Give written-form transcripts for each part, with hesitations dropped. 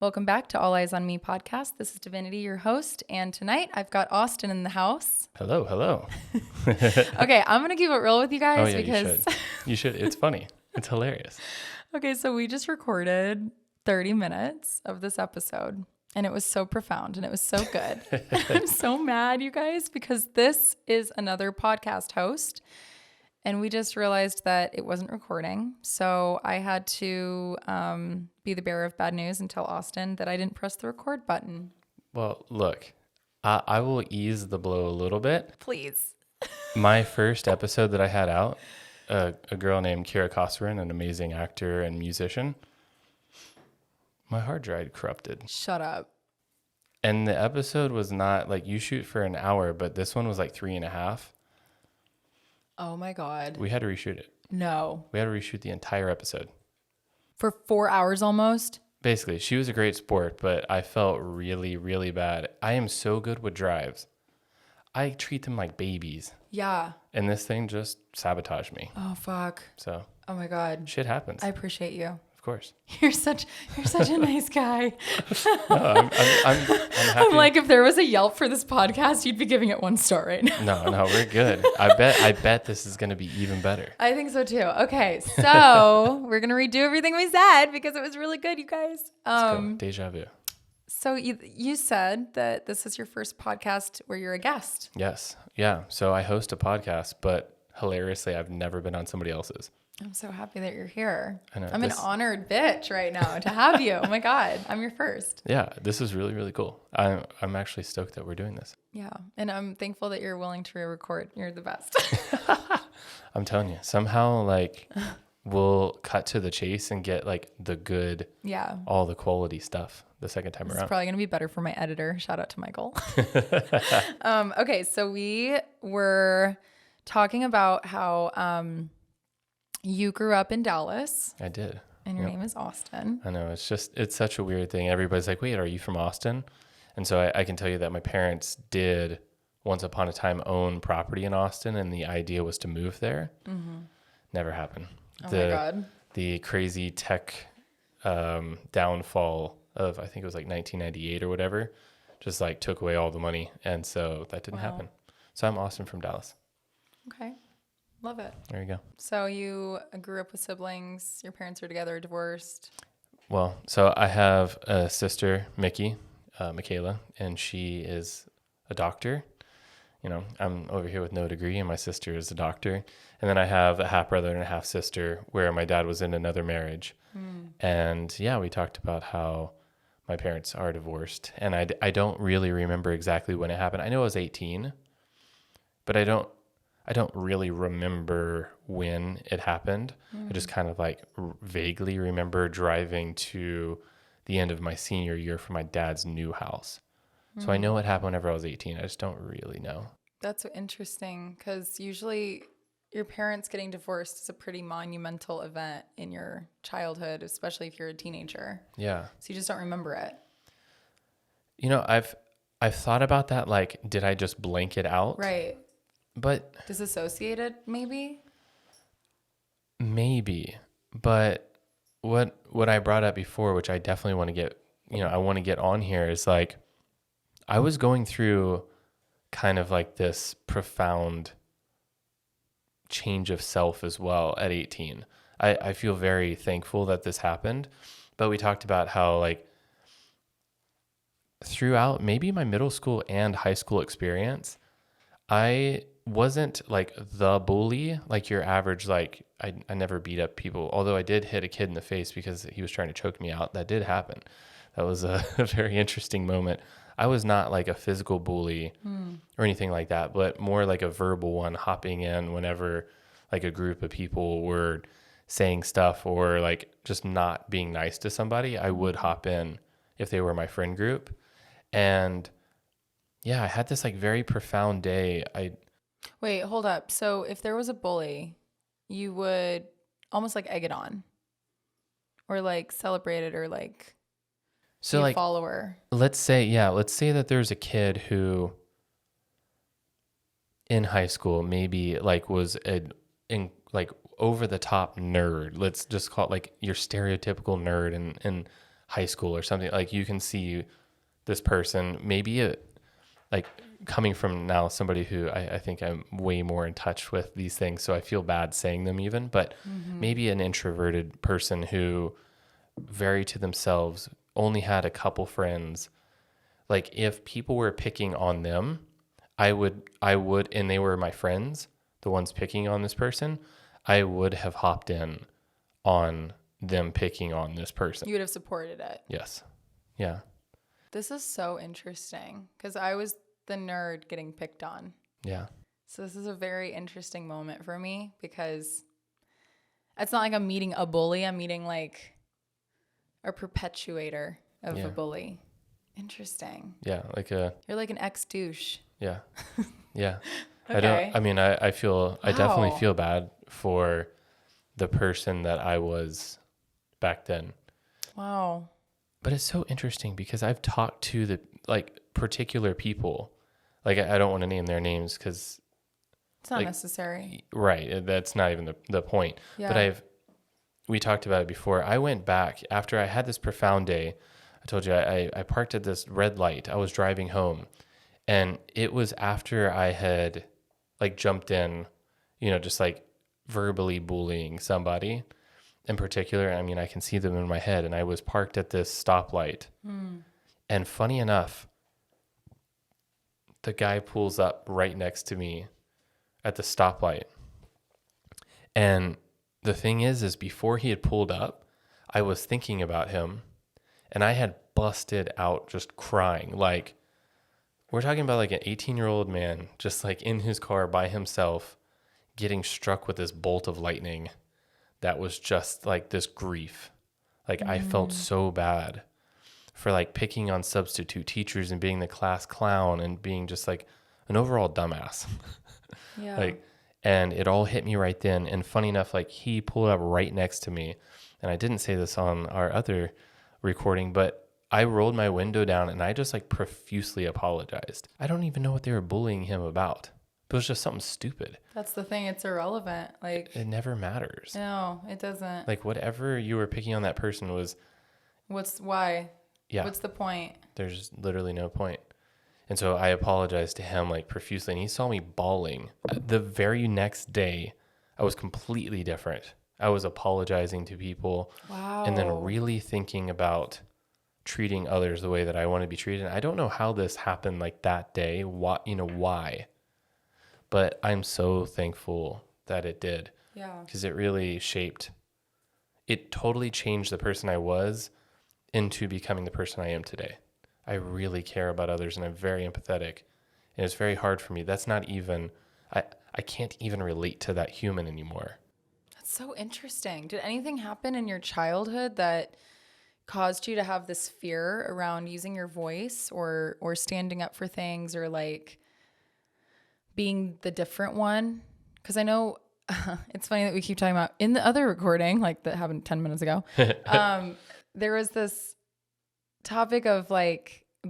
Welcome back to All Eyes on Me podcast. This is Divinity, your host, and tonight I've got Austin in the house. Hello. Okay, I'm gonna keep it real with you guys because you should. It's funny. It's hilarious. Okay, so we just recorded 30 minutes of this episode, and it was so profound and it was so good. I'm so mad, you guys, because this is another podcast host. And we just realized that it wasn't recording. So I had to be the bearer of bad news and tell Austin that I didn't press the record button. Well, look, I will ease the blow a little bit. Please. My first episode that I had out, a girl named Kira Kosarin, an amazing actor and musician, my hard drive corrupted. Shut up. And the episode was not like you shoot for an hour, but this one was like 3.5. Oh my God. We had to reshoot it. No. We had to reshoot the entire episode. For 4 hours almost? Basically, she was a great sport, but I felt really, really bad. I am so good with drives. I treat them like babies. Yeah. And this thing just sabotaged me. Oh, fuck. So. Oh my God. Shit happens. I appreciate you. Of course. You're such a nice guy. No, I'm happy. I'm like, if there was a Yelp for this podcast, you'd be giving it 1 star right now. No, we're good. I bet this is going to be even better. I think so too. Okay, so we're gonna redo everything we said because it was really good, you guys. Let's go. Deja vu. So you said that this is your first podcast where you're a guest. Yes. Yeah. So I host a podcast, but hilariously, I've never been on somebody else's. I'm so happy that you're here. I know, I'm an honored bitch right now to have you. Oh my God, I'm your first. Yeah, this is really, really cool. I'm actually stoked that we're doing this. Yeah, and I'm thankful that you're willing to re-record. You're the best. I'm telling you, somehow like we'll cut to the chase and get like the good, all the quality stuff the second time around. It's probably gonna be better for my editor. Shout out to Michael. Okay, so we were talking about how you grew up in Dallas. I did. And your name is Austin. I know. It's such a weird thing. Everybody's like, wait, are you from Austin? And so I can tell you that my parents did once upon a time own property in Austin, and the idea was to move there. Mm-hmm. Never happened. Oh my God. The crazy tech downfall of, I think it was like 1998 or whatever, just like took away all the money. And so that didn't happen. So I'm Austin from Dallas. Okay. Love it. There you go. So you grew up with siblings. Your parents were together, divorced. Well, so I have a sister, Mickey, Michaela, and she is a doctor. You know, I'm over here with no degree, and my sister is a doctor. And then I have a half brother and a half sister where my dad was in another marriage. And yeah, we talked about how my parents are divorced. And I don't really remember exactly when it happened. I know I was 18, but I don't really remember when it happened. I just kind of like vaguely remember driving to the end of my senior year for my dad's new house. So I know it happened whenever I was 18. I just don't really know. That's so interesting because usually your parents getting divorced is a pretty monumental event in your childhood, especially if you're a teenager. Yeah. So you just don't remember it. You know, I've thought about that. Like, did I just blank it out? Right. But disassociated, maybe. But what I brought up before, which I definitely want to get, I want to get on here, is like I was going through kind of like this profound change of self as well at 18. I feel very thankful that this happened, but we talked about how like throughout maybe my middle school and high school experience, I wasn't like the bully, like your average, like I never beat up people, although I did hit a kid in the face because he was trying to choke me out. That did happen. That was a very interesting moment. I was not like a physical bully or anything like that, but more like a verbal one, hopping in whenever like a group of people were saying stuff or like just not being nice to somebody. I would hop in if they were my friend group. And yeah, I had this like very profound day. Wait, hold up. So if there was a bully, you would almost like egg it on or like celebrate it or like be a follower. Let's say that there's a kid who in high school maybe like was like over the top nerd. Let's just call it like your stereotypical nerd in high school or something, like you can see this person, maybe like coming from now somebody who I think I'm way more in touch with these things, so I feel bad saying them even, but maybe an introverted person who very to themselves, only had a couple friends. Like if people were picking on them, I would, and they were my friends, the ones picking on this person, I would have hopped in on them picking on this person. You would have supported it. Yes. Yeah. This is so interesting because I was the nerd getting picked on. Yeah. So this is a very interesting moment for me because it's not like I'm meeting a bully. I'm meeting like a perpetuator of a bully. Interesting. Yeah. You're like an ex-douche. Yeah. Yeah. Okay. I definitely feel bad for the person that I was back then. Wow. But it's so interesting because I've talked to the particular people, like I don't want to name their names because it's not necessary. Right. That's not even the point. Yeah. But we talked about it before. I went back after I had this profound day. I told you I parked at this red light. I was driving home, and it was after I had jumped in, just verbally bullying somebody in particular. I mean, I can see them in my head, and I was parked at this stoplight. And funny enough, the guy pulls up right next to me at the stoplight. And the thing is before he had pulled up, I was thinking about him, and I had busted out just crying. Like, we're talking about like an 18-year-old man just like in his car by himself getting struck with this bolt of lightning that was just like this grief. Like I felt so bad for like picking on substitute teachers and being the class clown and being just like an overall dumbass. Yeah. And it all hit me right then. And funny enough, he pulled up right next to me, and I didn't say this on our other recording, but I rolled my window down and I just profusely apologized. I don't even know what they were bullying him about. But it was just something stupid. That's the thing. It's irrelevant. It never matters. No, it doesn't. Whatever you were picking on that person was... Why? Yeah. What's the point? There's literally no point. And so I apologized to him profusely, and he saw me bawling. The very next day, I was completely different. I was apologizing to people. Wow. And then really thinking about treating others the way that I want to be treated. And I don't know how this happened that day, why. But I'm so thankful that it did. Yeah. Because it totally changed the person I was into becoming the person I am today. I really care about others, and I'm very empathetic, and it's very hard for me. That's not even, I can't even relate to that human anymore. That's so interesting. Did anything happen in your childhood that caused you to have this fear around using your voice or standing up for things or being the different one? Because I know it's funny that we keep talking about in the other recording, that happened 10 minutes ago. There was this topic of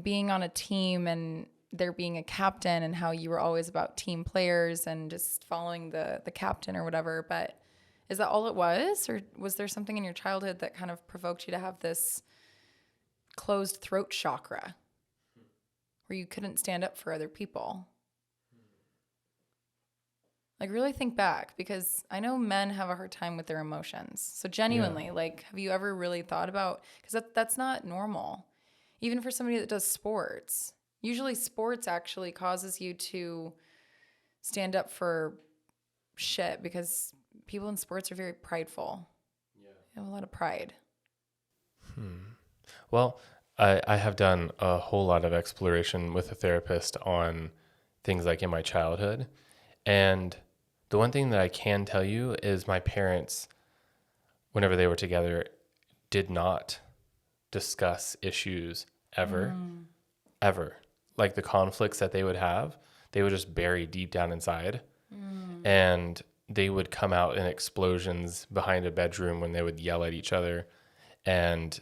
being on a team and there being a captain and how you were always about team players and just following the captain or whatever. But is that all it was? Or was there something in your childhood that kind of provoked you to have this closed throat chakra where you couldn't stand up for other people? Really think back, because I know men have a hard time with their emotions. So genuinely, have you ever really thought about, because that's not normal, even for somebody that does sports. Usually sports actually causes you to stand up for shit because people in sports are very prideful. Yeah. They have a lot of pride. Well, I have done a whole lot of exploration with a therapist on things in my childhood. And the one thing that I can tell you is my parents, whenever they were together, did not discuss issues ever. The conflicts that they would have, they would just bury deep down inside. And they would come out in explosions behind a bedroom when they would yell at each other. And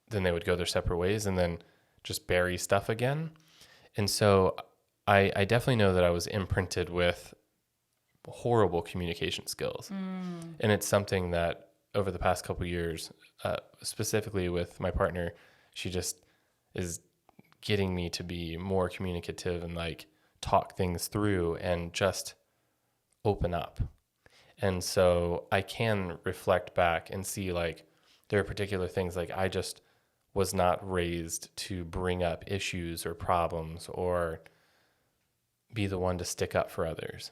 then they would go their separate ways and then just bury stuff again. And so I definitely know that I was imprinted with horrible communication skills. And it's something that over the past couple of years, specifically with my partner, she just is getting me to be more communicative and like talk things through and just open up. And so I can reflect back and see like there are particular things like I just was not raised to bring up issues or problems or be the one to stick up for others.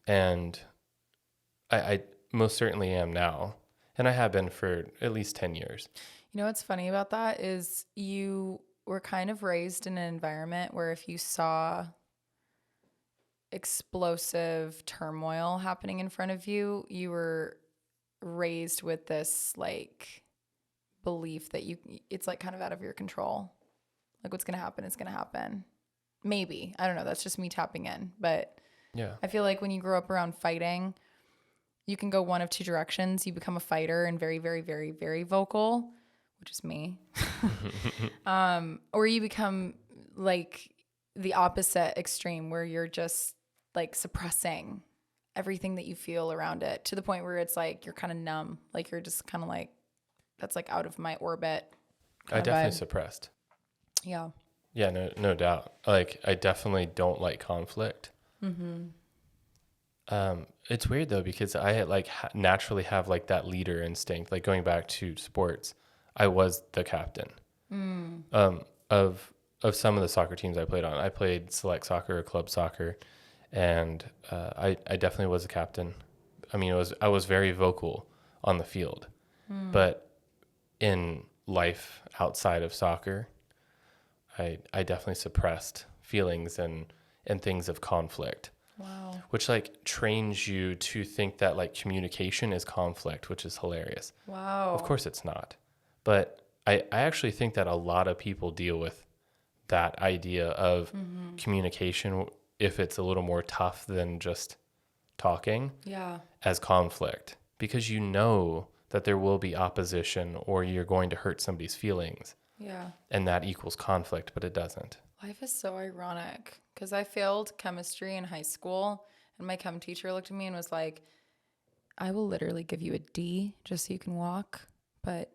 And I most certainly am now. And I have been for at least 10 years. You know what's funny about that is you were kind of raised in an environment where if you saw explosive turmoil happening in front of you, you were raised with this like belief that it's like kind of out of your control. Like what's going to happen is going to happen. Maybe. I don't know. That's just me tapping in. But yeah, I feel like when you grow up around fighting, you can go one of two directions. You become a fighter and very, very, very, very vocal, which is me. Or you become like the opposite extreme where you're just like suppressing everything that you feel around it to the point where it's like you're kind of numb. Like you're just kind of like, that's like out of my orbit. I definitely suppressed. Yeah. Yeah, no doubt. Like I definitely don't like conflict. It's weird though, because I like naturally have like that leader instinct, like going back to sports, I was the captain, of some of the soccer teams I played on. I played select soccer or club soccer, and, I definitely was a captain. I mean, I was very vocal on the field, but in life outside of soccer, I definitely suppressed feelings and things of conflict. Wow. Which like trains you to think that like communication is conflict, which is hilarious. Wow. Of course it's not. But I actually think that a lot of people deal with that idea of communication, if it's a little more tough than just talking, as conflict. Because you know that there will be opposition or you're going to hurt somebody's feelings. Yeah. And that equals conflict, but it doesn't. Life is so ironic because I failed chemistry in high school and my chem teacher looked at me and was like, I will literally give you a D just so you can walk, but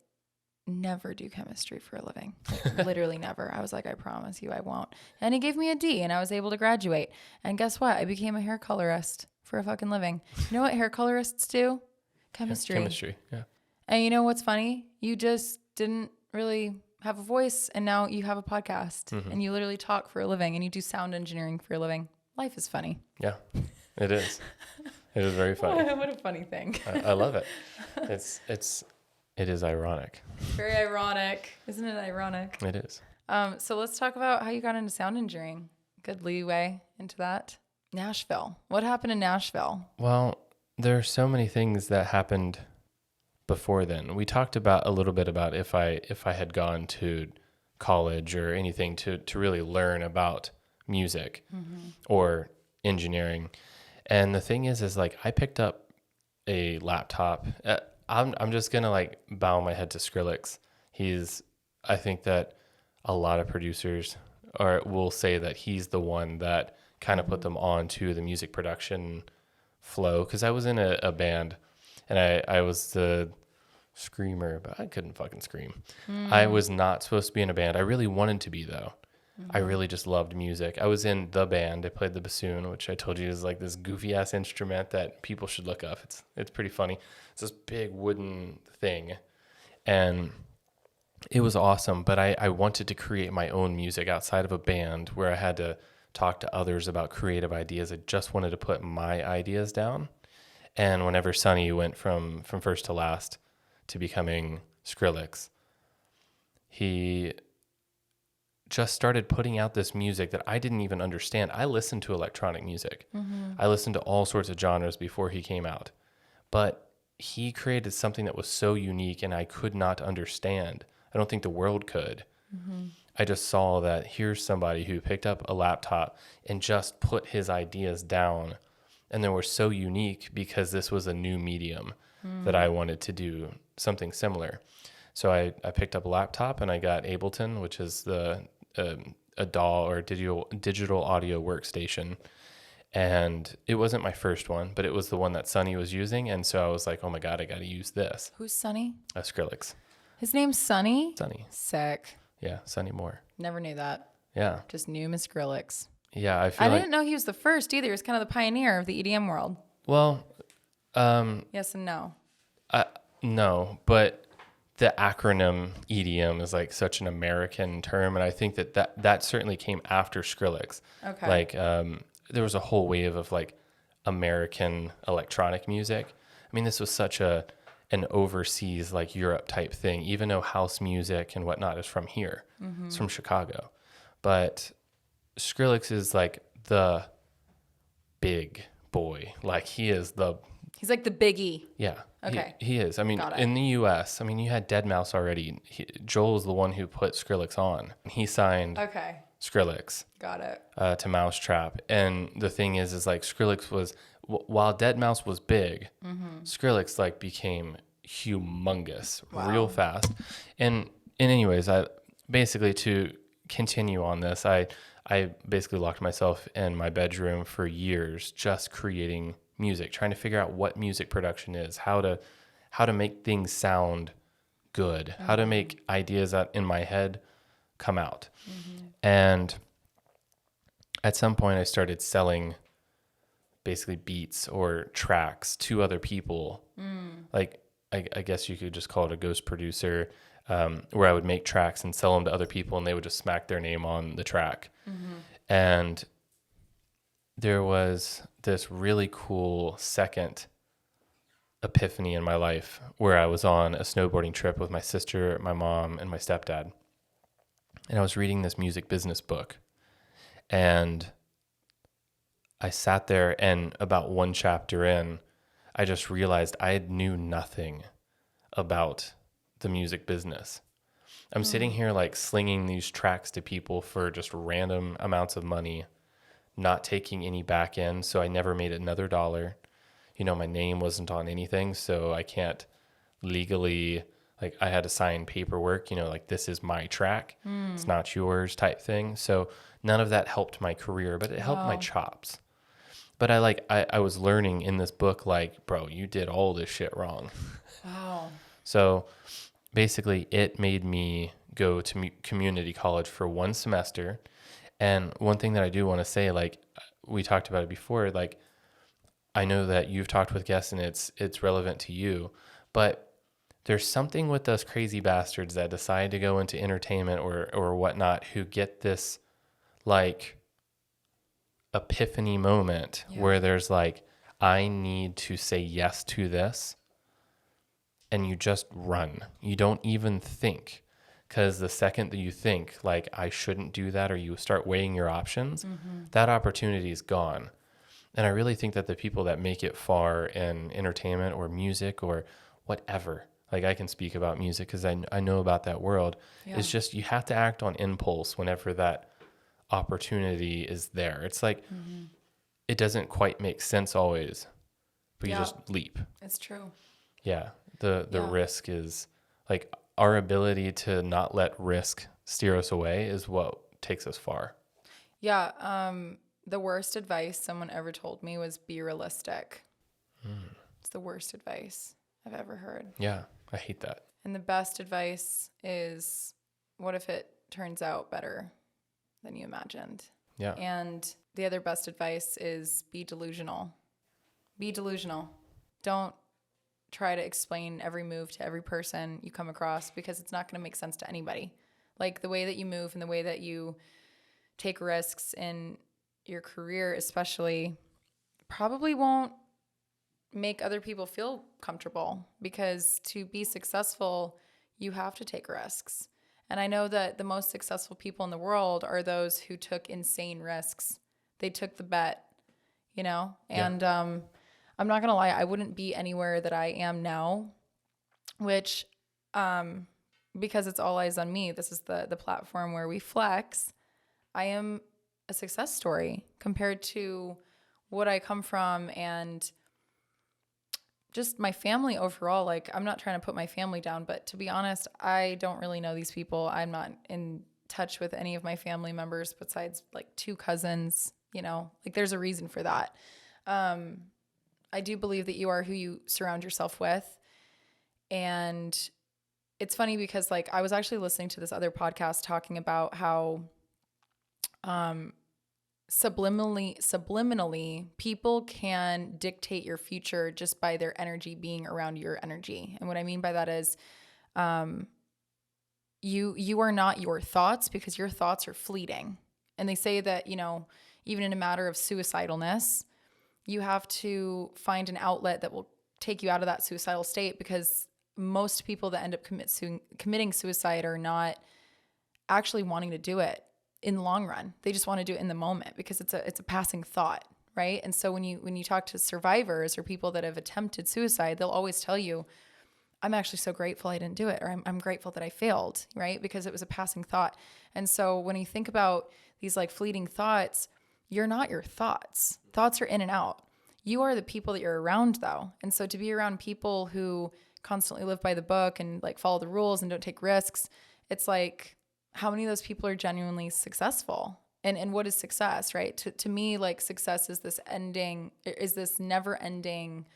never do chemistry for a living. Like, literally never. I was like, I promise you I won't. And he gave me a D and I was able to graduate. And guess what? I became a hair colorist for a fucking living. You know what hair colorists do? Chemistry. Chemistry, yeah. And you know what's funny? You just didn't really have a voice and now you have a podcast and you literally talk for a living and you do sound engineering for a living. Life is funny. Yeah, it is. It is very funny. What a funny thing. I love it. It is ironic. Very ironic. Isn't it ironic? It is. So let's talk about how you got into sound engineering. Good leeway into that. Nashville. What happened in Nashville? Well, there are so many things that happened before then. We talked about a little bit about if I had gone to college or anything to really learn about music or engineering. And the thing is like I picked up a laptop. I'm just gonna like bow my head to Skrillex. I think that a lot of producers will say that he's the one that kind of put them on to the music production flow. Cause I was in a band and I was the screamer, but I couldn't fucking scream. I was not supposed to be in a band. I really wanted to be though. I really just loved music. I was in the band. I played the bassoon, which I told you is like this goofy ass instrument that people should look up. It's pretty funny. It's this big wooden thing. And it was awesome, but I wanted to create my own music outside of a band where I had to talk to others about creative ideas. I just wanted to put my ideas down. And whenever Sonny went from first to last to becoming Skrillex, he just started putting out this music that I didn't even understand. I listened to electronic music. I listened to all sorts of genres before he came out. But he created something that was so unique and I could not understand. I don't think the world could. I just saw that here's somebody who picked up a laptop and just put his ideas down. And they were so unique because this was a new medium that I wanted to do something similar. So I picked up a laptop and I got Ableton, which is a DAW or digital audio workstation. And it wasn't my first one, but it was the one that Sonny was using. And so I was like, oh my God, I got to use this. Who's Sonny? Skrillex. His name's Sonny? Sonny. Sick. Yeah, Sonny Moore. Never knew that. Yeah. Just knew Miss Skrillex. Yeah, I didn't know he was the first either. He was kind of the pioneer of the EDM world. Well, yes and no. no, but the acronym EDM is like such an American term, and I think that certainly came after Skrillex. Okay. Like there was a whole wave of like American electronic music. I mean, this was such an overseas like Europe type thing, even though house music and whatnot is from here. Mm-hmm. It's from Chicago. But Skrillex is like the big boy. Like he's like the biggie. Yeah. Okay. He is. I mean, in the U.S., I mean, you had Deadmau5 already. Joel is the one who put Skrillex on. He signed Skrillex. Got it. To Mousetrap. And the thing is like Skrillex was, while Deadmau5 was big, Skrillex like became humongous real fast. And anyways, I basically, to continue on this, I basically locked myself in my bedroom for years just creating music, trying to figure out what music production is, how to make things sound good, how to make ideas that in my head come out. And at some point I started selling basically beats or tracks to other people. Like I guess you could just call it a ghost producer, where I would make tracks and sell them to other people and they would just smack their name on the track. And there was this really cool second epiphany in my life where I was on a snowboarding trip with my sister, my mom, and my stepdad. And I was reading this music business book. And I sat there, and about one chapter in, I just realized I knew nothing about the music business. I'm sitting here like slinging these tracks to people for just random amounts of money, not taking any back end. So I never made another dollar. You know, my name wasn't on anything, so I can't legally, like I had to sign paperwork, you know, like this is my track. It's not yours type thing. So none of that helped my career, but it helped my chops. But I was learning in this book, like, bro, you did all this shit wrong. Wow. So basically it made me go to community college for one semester. And one thing that I do want to say, like we talked about it before, like I know that you've talked with guests and it's relevant to you, but there's something with us crazy bastards that decide to go into entertainment or whatnot who get this like epiphany moment where there's like, I need to say yes to this. And you just run. You don't even think. Because the second that you think, like, I shouldn't do that, or you start weighing your options, that opportunity is gone. And I really think that the people that make it far in entertainment or music or whatever, like I can speak about music because I know about that world, is just you have to act on impulse whenever that opportunity is there. It's like, it doesn't quite make sense always, but you just leap. It's true. Yeah. The risk is like our ability to not let risk steer us away is what takes us far. Yeah. The worst advice someone ever told me was be realistic. It's the worst advice I've ever heard. Yeah. I hate that. And the best advice is, what if it turns out better than you imagined? Yeah. And the other best advice is be delusional. Be delusional. Don't try to explain every move to every person you come across because it's not going to make sense to anybody. Like the way that you move and the way that you take risks in your career especially probably won't make other people feel comfortable, because to be successful, you have to take risks. And I know that the most successful people in the world are those who took insane risks. They took the bet, you know? And I'm not going to lie, I wouldn't be anywhere that I am now, which, because it's all eyes on me, this is the platform where we flex. I am a success story compared to what I come from and just my family overall. Like, I'm not trying to put my family down, but to be honest, I don't really know these people. I'm not in touch with any of my family members besides like 2 cousins, like there's a reason for that. I do believe that you are who you surround yourself with. And it's funny because like I was actually listening to this other podcast talking about how subliminally people can dictate your future just by their energy being around your energy. And what I mean by that is you are not your thoughts, because your thoughts are fleeting. And they say that, even in a matter of suicidalness, you have to find an outlet that will take you out of that suicidal state, because most people that end up committing suicide are not actually wanting to do it in the long run. They just want to do it in the moment because it's a passing thought, right? And so when you talk to survivors or people that have attempted suicide, they'll always tell you, I'm actually so grateful I didn't do it, or I'm grateful that I failed, right? Because it was a passing thought. And so when you think about these like fleeting thoughts, you're not your thoughts. Thoughts are in and out. You are the people that you're around, though. And so to be around people who constantly live by the book and like follow the rules and don't take risks, it's like, how many of those people are genuinely successful? And what is success, right? To me, like success is this never ending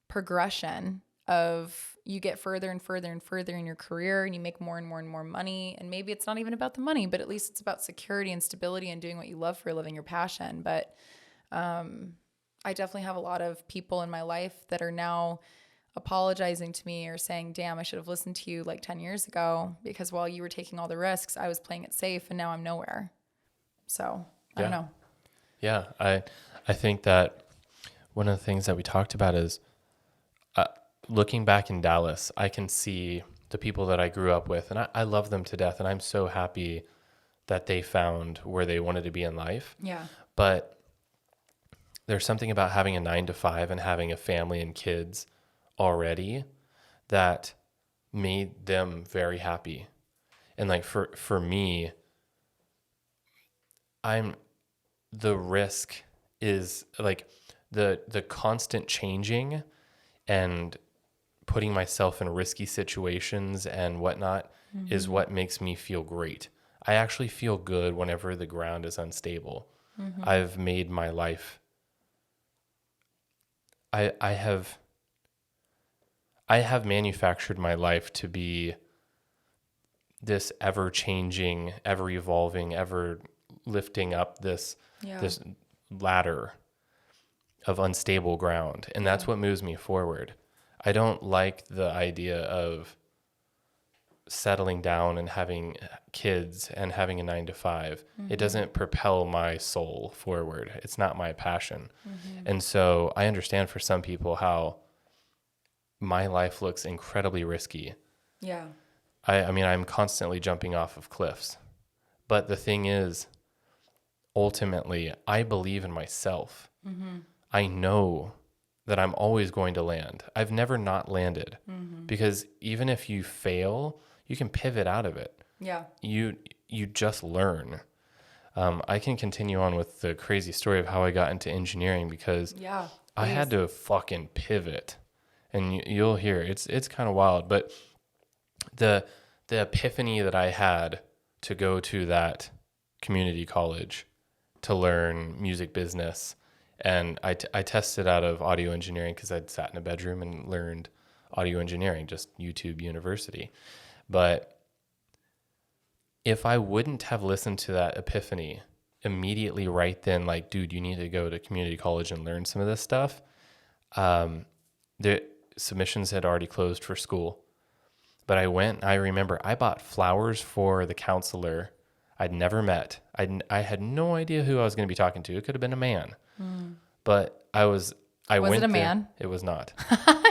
progression of you get further and further and further in your career, and you make more and more and more money. And maybe it's not even about the money, but at least it's about security and stability and doing what you love for a living, your passion. But I definitely have a lot of people in my life that are now apologizing to me or saying, damn, I should have listened to you like 10 years ago, because while you were taking all the risks, I was playing it safe, and now I'm nowhere. So I don't know. Yeah. I think that one of the things that we talked about is looking back in Dallas, I can see the people that I grew up with, and I love them to death. And I'm so happy that they found where they wanted to be in life. Yeah. But there's something about having a 9-to-5 and having a family and kids already that made them very happy. And like for me, the risk is like the constant changing and putting myself in risky situations and whatnot is what makes me feel great. I actually feel good whenever the ground is unstable. I've made my life, I have manufactured my life to be this ever-changing, ever-evolving, ever-lifting up this ladder of unstable ground. And that's what moves me forward. I don't like the idea of settling down and having kids and having a 9-to-5. It doesn't propel my soul forward. It's not my passion. And so I understand for some people how my life looks incredibly risky. Yeah. I mean, I'm constantly jumping off of cliffs. But the thing is, ultimately, I believe in myself. I know that I'm always going to land. I've never not landed. Because even if you fail, you can pivot out of it. Yeah. You just learn. I can continue on with the crazy story of how I got into engineering, because I had to fucking pivot. And you'll hear it's kind of wild, but the epiphany that I had to go to that community college to learn music business, and I tested out of audio engineering because I'd sat in a bedroom and learned audio engineering, just YouTube University. But if I wouldn't have listened to that epiphany immediately right then, like, dude, you need to go to community college and learn some of this stuff, the submissions had already closed for school. But I remember I bought flowers for the counselor I'd never met. I had no idea who I was going to be talking to. It could have been a man. But was it a man? It was not.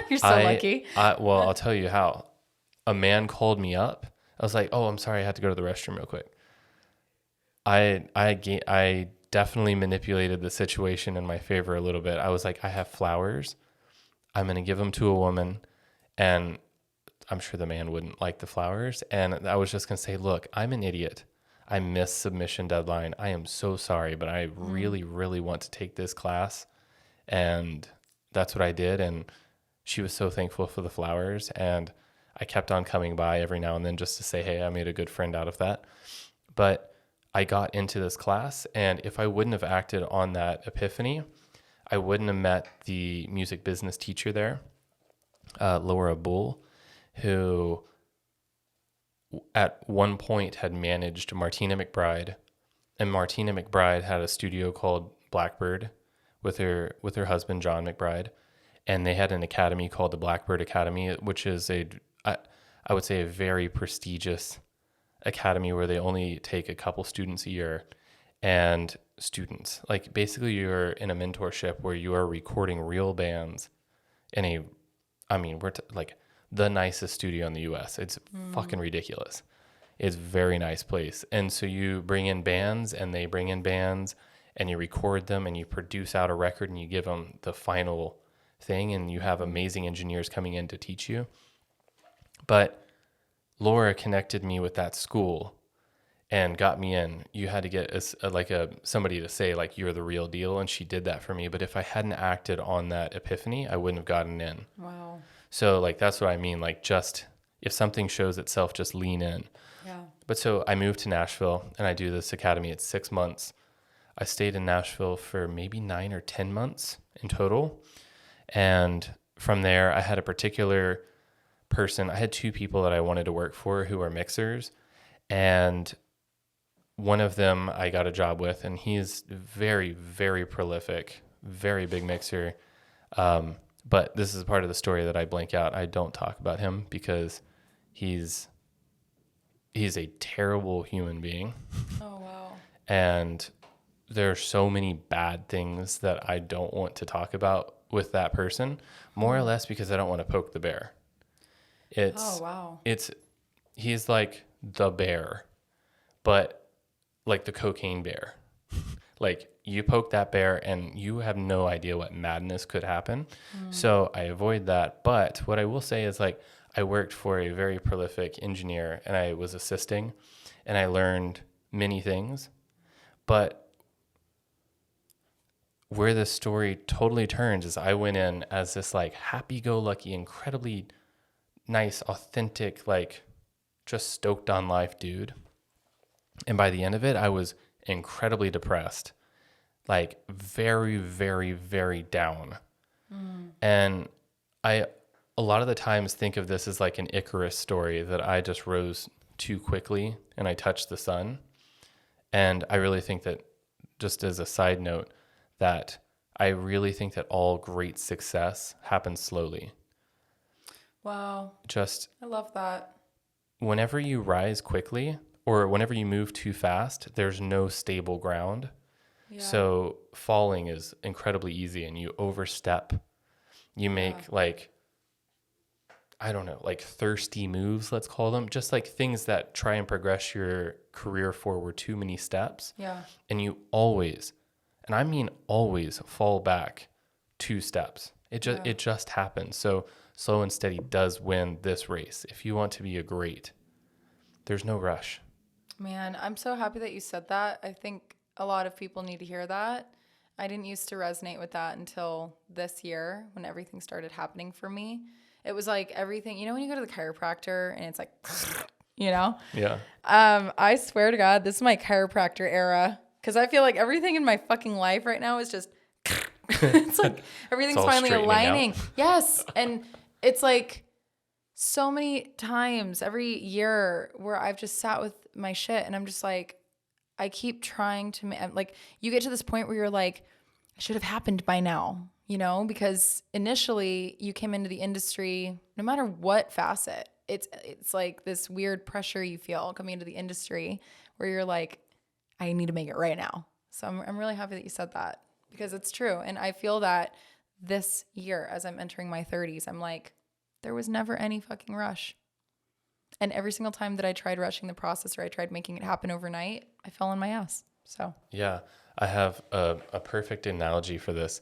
You're so lucky. Well, I'll tell you how. A man called me up. I was like, oh, I'm sorry, I had to go to the restroom real quick. I definitely manipulated the situation in my favor a little bit. I was like, I have flowers. I'm going to give them to a woman, and I'm sure the man wouldn't like the flowers. And I was just going to say, look, I'm an idiot. I missed submission deadline. I am so sorry, but I really, really want to take this class. And that's what I did. And she was so thankful for the flowers. And I kept on coming by every now and then just to say, hey, I made a good friend out of that. But I got into this class, and if I wouldn't have acted on that epiphany, I wouldn't have met the music business teacher there, Laura Bull, who at one point had managed Martina McBride, and Martina McBride had a studio called Blackbird with her husband John McBride, and they had an academy called the Blackbird Academy, which is I would say a very prestigious academy where they only take a couple students a year. And students, like, basically you're in a mentorship where you are recording real bands in like the nicest studio in the US. It's fucking ridiculous. It's a very nice place. And so you bring in bands and they bring in bands and you record them and you produce out a record and you give them the final thing, and you have amazing engineers coming in to teach you. But Laura connected me with that school and got me in. You had to get somebody to say, like, you're the real deal, and she did that for me. But if I hadn't acted on that epiphany, I wouldn't have gotten in. Wow. So, like, that's what I mean. Like, just if something shows itself, just lean in. Yeah. But so I moved to Nashville, and I do this academy. It's 6 months. I stayed in Nashville for maybe 9 or 10 months in total. And from there, I had a particular person. I had 2 people that I wanted to work for who are mixers. And one of them I got a job with, and he's very, very prolific, very big mixer. But this is part of the story that I blank out. I don't talk about him because he's a terrible human being. Oh, wow. And there are so many bad things that I don't want to talk about with that person, more or less because I don't want to poke the bear. Oh, wow. He's like the bear, but like the cocaine bear. Like, you poke that bear and you have no idea what madness could happen. So I avoid that. But what I will say is, like, I worked for a very prolific engineer and I was assisting and I learned many things. But where the story totally turns is I went in as this, like, happy-go-lucky, incredibly nice, authentic, like, just stoked on life dude. And by the end of it, I was incredibly depressed, like, very, very, very down. And I a lot of the times think of this as like an Icarus story, that I just rose too quickly and I touched the sun. And I really think that, just as a side note, that I really think that all great success happens slowly. Wow. I love that. Whenever you rise quickly or whenever you move too fast, there's no stable ground. Yeah. So falling is incredibly easy, and you overstep. You make I don't know, like thirsty moves, let's call them, just like things that try and progress your career forward too many steps. Yeah. And you always, and I mean always, fall back 2 steps. It just happens. So slow and steady does win this race. If you want to be a great, there's no rush. Man, I'm so happy that you said that. I think a lot of people need to hear that. I didn't used to resonate with that until this year when everything started happening for me. It was like everything, you know, when you go to the chiropractor and it's like, you know? Yeah. I swear to God, this is my chiropractor era, because I feel like everything in my fucking life right now is just, it's like everything's finally aligning. Yes. And it's like so many times every year where I've just sat with my shit and I'm just like, I keep trying to, like, you get to this point where you're like, it should have happened by now, you know, because initially you came into the industry, no matter what facet, it's like this weird pressure you feel coming into the industry where you're like, I need to make it right now. So I'm really happy that you said that, because it's true. And I feel that this year, as I'm entering my 30s, I'm like, there was never any fucking rush. And every single time that I tried rushing the process or I tried making it happen overnight, I fell on my ass. So yeah, I have a perfect analogy for this.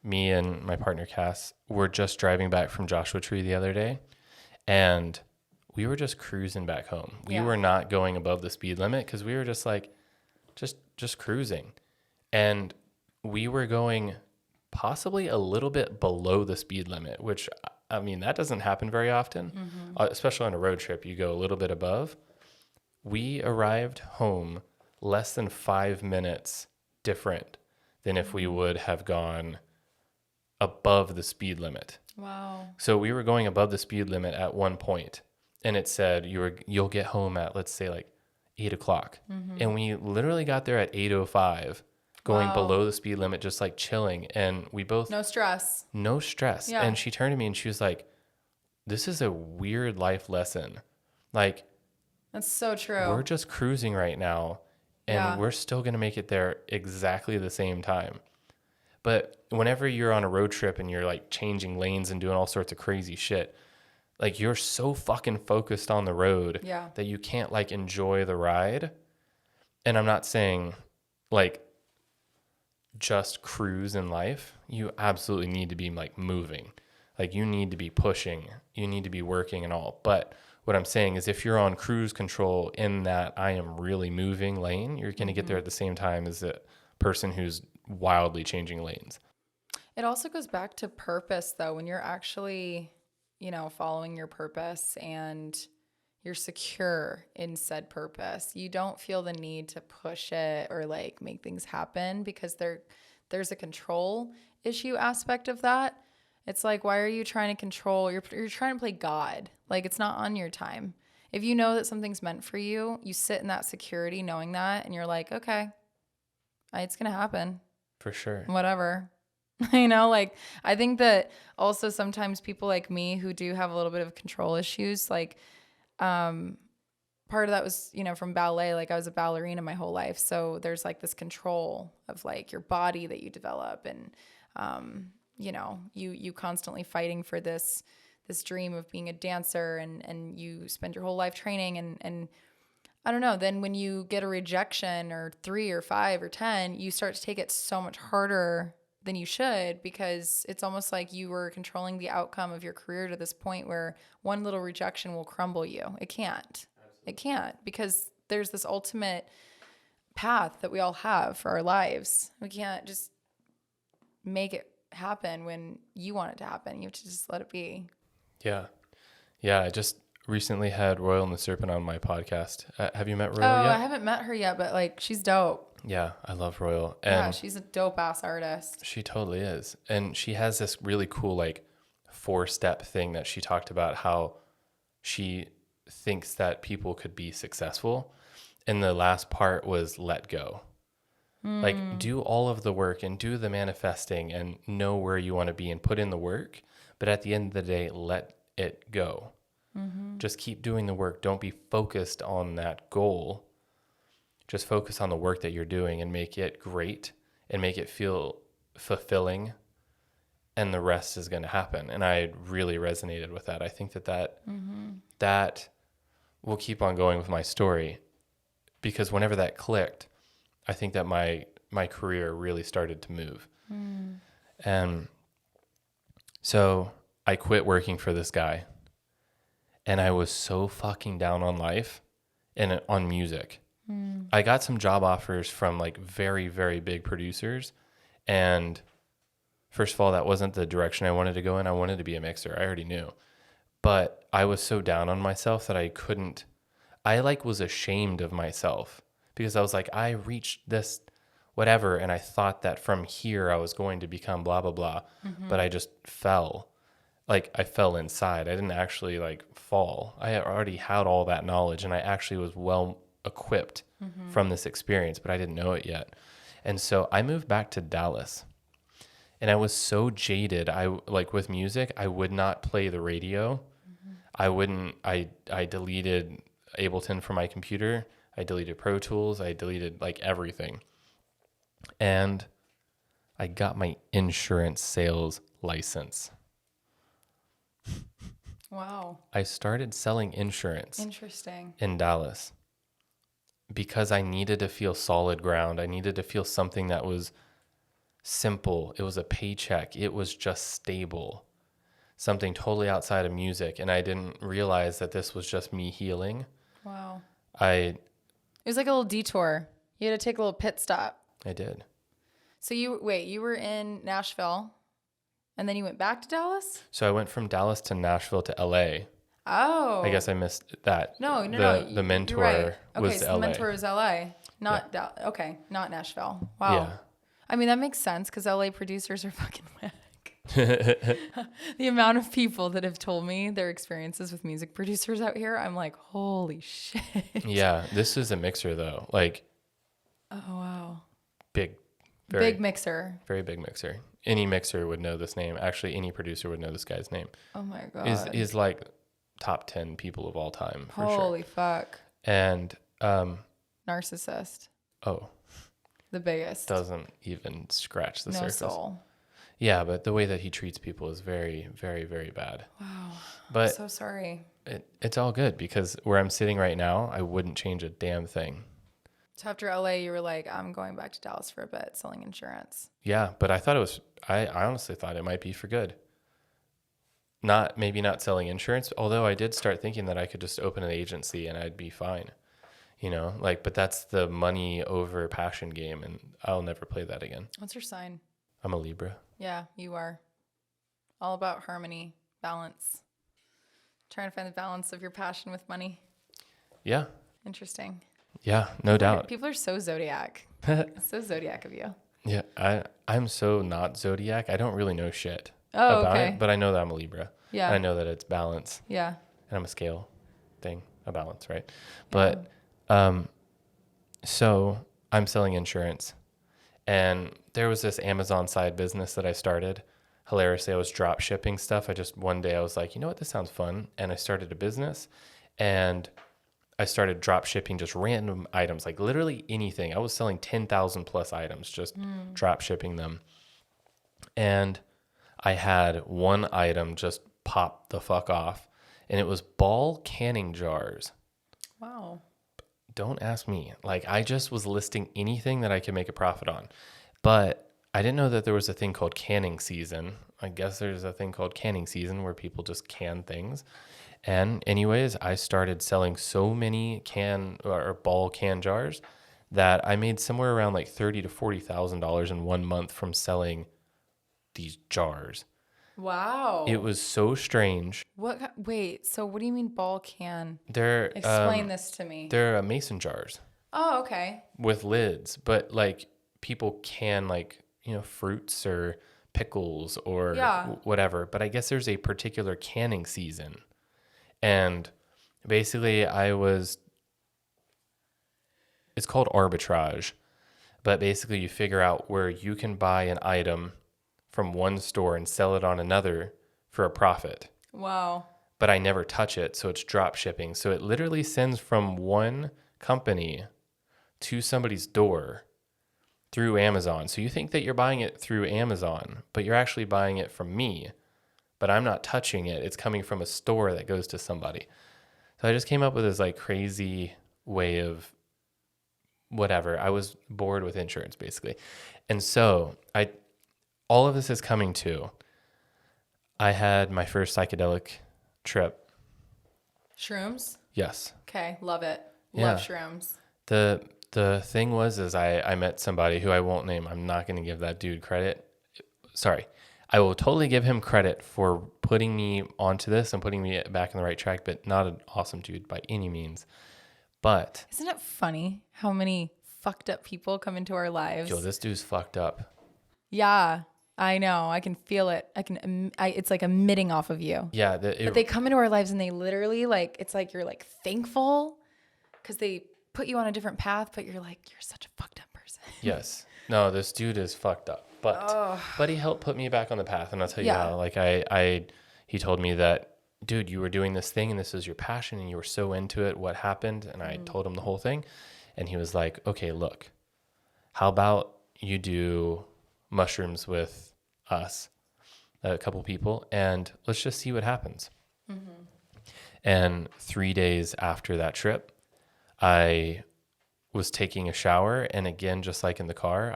Me and my partner Cass were just driving back from Joshua Tree the other day, and we were just cruising back home. We were not going above the speed limit because we were just like, just cruising. And we were going possibly a little bit below the speed limit, which, I mean, that doesn't happen very often, especially on a road trip. You go a little bit above. We arrived home less than 5 minutes different than if we would have gone above the speed limit. Wow. So we were going above the speed limit at one point, and it said you'll get home at, let's say, like 8 o'clock. And we literally got there at 8:05, going below the speed limit, just like chilling. And we both No stress. Yeah. And she turned to me and she was like, this is a weird life lesson. Like, That's so true. we're just cruising right now, and we're still going to make it there exactly the same time. But whenever you're on a road trip and you're like changing lanes and doing all sorts of crazy shit, like you're so fucking focused on the road that you can't like enjoy the ride. And I'm not saying like just cruise in life. You absolutely need to be like moving. Like you need to be pushing, you need to be working and all. But what I'm saying is if you're on cruise control in that I am really moving lane, you're going to get there at the same time as a person who's wildly changing lanes. It also goes back to purpose, though, when you're actually, following your purpose and you're secure in said purpose. You don't feel the need to push it or like make things happen because there's a control issue aspect of that. It's like, why are you trying to control? You're trying to play God. Like, it's not on your time. If you know that something's meant for you, you sit in that security knowing that, and you're like, okay, it's going to happen. For sure. Whatever. Like, I think that also sometimes people like me who do have a little bit of control issues, like, part of that was, from ballet. Like, I was a ballerina my whole life. So there's like this control of like your body that you develop, and, you constantly fighting for this dream of being a dancer, and you spend your whole life training, and I don't know, then when you get a rejection or 3 or 5 or 10, you start to take it so much harder than you should, because it's almost like you were controlling the outcome of your career to this point where one little rejection will crumble you. It can't. Absolutely. It can't, because there's this ultimate path that we all have for our lives. We can't just make it happen when you want it to happen. You have to just let it be. Yeah. I just recently had Royal and the Serpent on my podcast. Have you met Royal yet? I haven't met her yet, but like, she's dope. Yeah, I love Royal. And yeah, she's a dope ass artist. She totally is. And she has this really cool like 4-step thing that she talked about, how she thinks that people could be successful. And the last part was let go. Like, do all of the work and do the manifesting and know where you want to be and put in the work. But at the end of the day, let it go. Just keep doing the work. Don't be focused on that goal. Just focus on the work that you're doing and make it great and make it feel fulfilling. And the rest is going to happen. And I really resonated with that. I think that will keep on going with my story, because whenever that clicked, I think that my career really started to move. And so I quit working for this guy, and I was so fucking down on life and on music. I got some job offers from like very, very big producers. And first of all, that wasn't the direction I wanted to go in. I wanted to be a mixer. I already knew. But I was so down on myself that I was ashamed of myself, because I was like, I reached this whatever, and I thought that from here I was going to become blah, blah, blah. But I just fell. Like, I fell inside. I didn't actually like fall. I already had all that knowledge, and I actually was well equipped from this experience, but I didn't know it yet. And so I moved back to Dallas, and I was so jaded. With music, I would not play the radio. I deleted Ableton from my computer. I deleted Pro Tools. I deleted like everything. And I got my insurance sales license. Wow. I started selling insurance. Interesting. In Dallas, because I needed to feel solid ground. I needed to feel something that was simple. It was a paycheck. It was just stable. Something totally outside of music. And I didn't realize that this was just me healing. Wow. It was like a little detour. You had to take a little pit stop. I did. So you were in Nashville, and then you went back to Dallas? So I went from Dallas to Nashville to LA. Oh. I guess I missed that. No. The mentor You're right. Okay, was so LA. the mentor was LA, not okay, not Nashville. Wow. Yeah. I mean, that makes sense because LA producers are fucking whack. The amount of people that have told me their experiences with music producers out here, I'm like, holy shit. Yeah, this is a mixer though. Like, Oh wow. big Big mixer. Very big mixer. Any mixer would know this name. Actually, any producer would know this guy's name. Oh my god. He's like top 10 people of all time for sure. Holy fuck. And Narcissist. oh, The biggest. doesn't even scratch the No surface. soul. Yeah, but the way that he treats people is very, very, very bad. Wow. But So sorry. it's all good because where I'm sitting right now, I wouldn't change a damn thing. So after LA, you were like, I'm going back to Dallas for a bit, selling insurance. Yeah, but I honestly thought it might be for good. Maybe not selling insurance, although I did start thinking that I could just open an agency and I'd be fine. You know, like, but that's the money over passion game, and I'll never play that again. What's your sign? I'm a Libra. Yeah, you are. All about harmony, balance. Trying to find the balance of your passion with money. Yeah. Interesting. Yeah, no doubt. People are so zodiac. So zodiac of you. Yeah, I'm so not zodiac. I don't really know shit Oh, about okay. it, but I know that I'm a Libra. Yeah. And I know that it's balance. Yeah. And I'm a scale thing, a balance, right? But so I'm selling insurance, and there was this Amazon side business that I started. Hilariously, I was drop shipping stuff. One day I was like, you know what, this sounds fun. And I started a business, and I started drop shipping just random items, like literally anything. I was selling 10,000 plus items, just drop shipping them. And I had one item just pop the fuck off, and it was ball canning jars. Wow. Don't ask me. Like, I just was listing anything that I could make a profit on. But I didn't know that there was a thing called canning season. I guess there's a thing called canning season where people just can things. And anyways, I started selling so many ball can jars that I made somewhere around like $30,000 to $40,000 in 1 month from selling these jars. Wow. It was so strange. Wait, so what do you mean ball can? They're Explain this to me. They're mason jars Oh, okay. with lids, but like people can, like, you know, fruits or pickles or whatever. But I guess there's a particular canning season. And basically it's called arbitrage, but basically you figure out where you can buy an item from one store and sell it on another for a profit. Wow. But I never touch it, so it's drop shipping. So it literally sends from one company to somebody's door through Amazon. So you think that you're buying it through Amazon, but you're actually buying it from me. But I'm not touching it. It's coming from a store that goes to somebody. So I just came up with this like crazy way of whatever. I was bored with insurance basically. And so all of this is coming to, I had my first psychedelic trip. Shrooms? Yes. Okay, love it. Love shrooms. The thing was I met somebody who I won't name. I'm not going to give that dude credit. Sorry. I will totally give him credit for putting me onto this and putting me back on the right track, but not an awesome dude by any means. But isn't it funny how many fucked up people come into our lives? yo, this dude's fucked up. Yeah, I know. I can feel it. It's like emitting off of you. Yeah. But they come into our lives and they literally like, it's like you're like thankful because they put you on a different path, but you're like, you're such a fucked up person. Yes. No, this dude is fucked up. But he helped put me back on the path, and I'll tell you how. Like he told me that, dude, you were doing this thing, and this is your passion, and you were so into it. What happened? And I told him the whole thing, and he was like, "Okay, look, how about you do mushrooms with us, a couple people, and let's just see what happens." Mm-hmm. And 3 days after that trip, I was taking a shower, and again, just like in the car,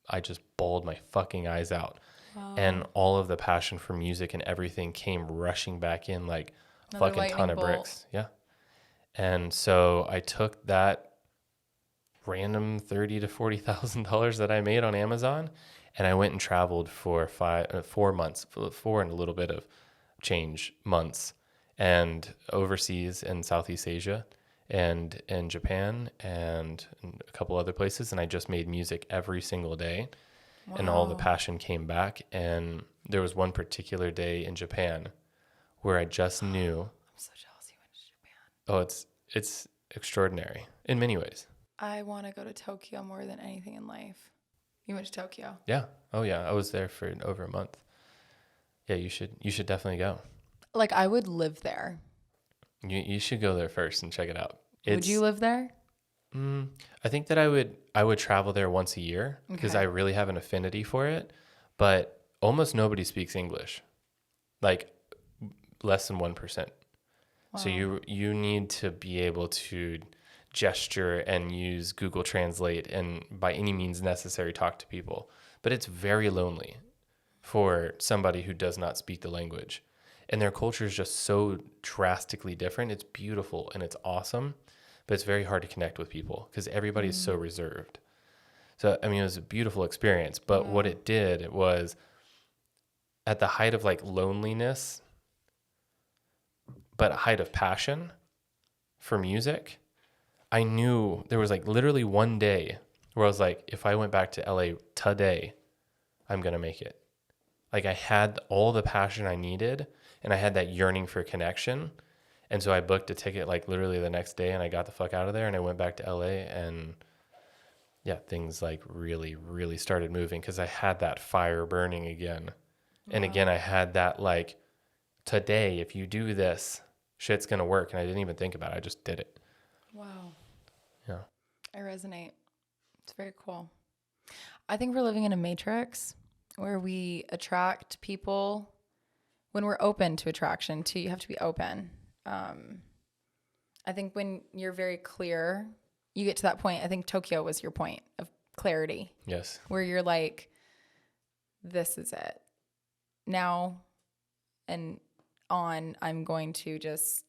I just bawled my fucking eyes out. Wow. And all of the passion for music and everything came rushing back in like a fucking ton of bricks. Yeah. And so I took that random $30,000 to $40,000 that I made on Amazon, and I went and traveled for 4 months, 4 and a little bit of change months. and overseas in Southeast Asia and in Japan and in a couple other places. And I just made music every single day. Wow. And all the passion came back. And there was one particular day in Japan where I just knew. I'm so jealous you went to Japan. Oh, it's extraordinary in many ways. I want to go to Tokyo more than anything in life. You went to Tokyo? Yeah. Oh yeah. I was there for over a month. Yeah, you should definitely go. Like, I would live there. You should go there first and check it out. Would you live there? I think that I would travel there once a year because I really have an affinity for it, but almost nobody speaks English, like less than 1%. Wow. So you need to be able to gesture and use Google Translate and by any means necessary talk to people. But it's very lonely for somebody who does not speak the language. And their culture is just so drastically different. It's beautiful and it's awesome, but it's very hard to connect with people because everybody is so reserved. So, I mean, it was a beautiful experience, but what it did was at the height of like loneliness, but a height of passion for music, I knew there was like literally one day where I was like, if I went back to LA today, I'm going to make it. Like I had all the passion I needed and I had that yearning for connection. And so I booked a ticket like literally the next day and I got the fuck out of there and I went back to LA and yeah, things like really, really started moving because I had that fire burning again. And again, I had that like, today, if you do this, shit's going to work. And I didn't even think about it. I just did it. Wow. Yeah. I resonate. It's very cool. I think we're living in a matrix where we attract people when we're open to attraction too. You have to be open. I think when you're very clear, you get to that point. I think Tokyo was your point of clarity. Yes. Where you're like, this is it. Now and on, I'm going to just,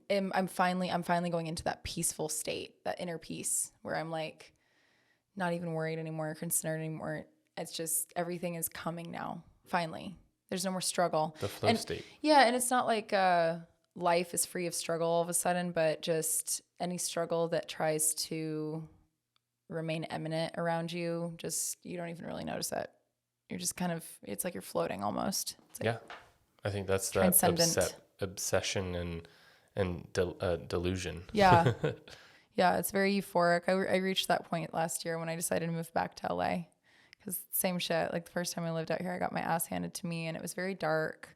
I'm finally going into that peaceful state, that inner peace where I'm like, not even worried anymore, concerned anymore. It's just, everything is coming now. Finally. There's no more struggle. The flow state. Yeah. And it's not like, life is free of struggle all of a sudden, but just any struggle that tries to remain imminent around you, just, you don't even really notice it. You're just kind of, it's like you're floating almost. It's like, yeah. I think that's that obsession and delusion. Yeah. Yeah. It's very euphoric. I reached that point last year when I decided to move back to LA because same shit. Like the first time I lived out here, I got my ass handed to me and it was very dark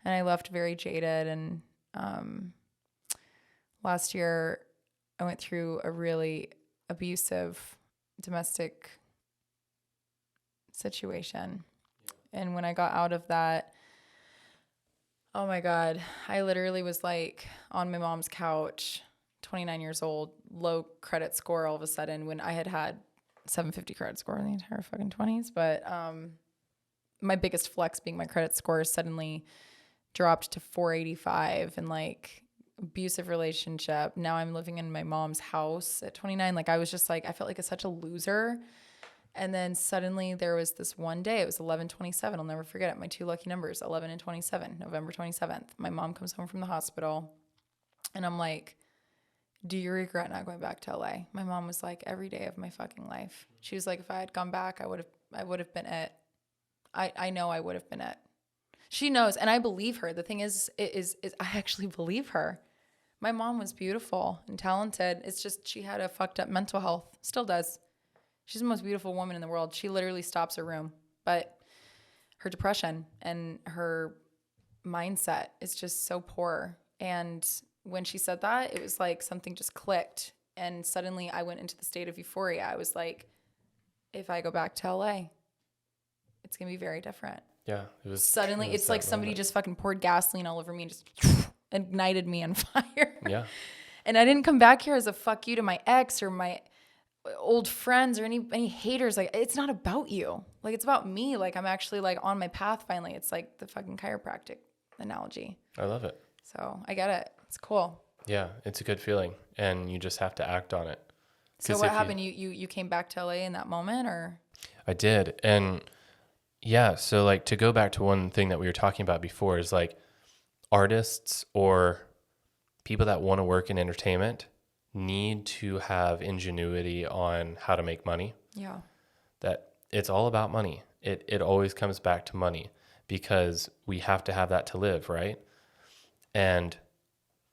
and I left very jaded. And, last year I went through a really abusive domestic situation. And when I got out of that, oh my God, I literally was like on my mom's couch, 29 years old, low credit score all of a sudden when I had 750 credit score in the entire fucking 20s. But my biggest flex being my credit score suddenly dropped to 485 and like abusive relationship. Now I'm living in my mom's house at 29. Like I was just like, I felt like such a loser. And then suddenly there was this one day, it was 11/27. I'll never forget it. My two lucky numbers, 11 and 27, November 27th. My mom comes home from the hospital and I'm like, do you regret not going back to LA? My mom was like, every day of my fucking life. She was like, if I had gone back, I would have been it. I know I would have been it. She knows. And I believe her. The thing is I actually believe her. My mom was beautiful and talented. It's just, she had a fucked up mental health, still does. She's the most beautiful woman in the world. She literally stops a room, but her depression and her mindset is just so poor. And when she said that, it was like something just clicked. And suddenly I went into the state of euphoria. I was like, if I go back to LA, it's going to be very different. Yeah. Suddenly it's like somebody just fucking poured gasoline all over me and just ignited me on fire. Yeah. And I didn't come back here as a fuck you to my ex or my old friends or any haters. Like, it's not about you. Like, it's about me. Like, I'm actually like on my path finally. It's like the fucking chiropractic analogy. I love it. So I get it. It's cool. Yeah, it's a good feeling and you just have to act on it. So what happened? You came back to LA in that moment or? I did. And yeah, so like to go back to one thing that we were talking about before is like artists or people that want to work in entertainment need to have ingenuity on how to make money. Yeah. That it's all about money. It always comes back to money because we have to have that to live, right? And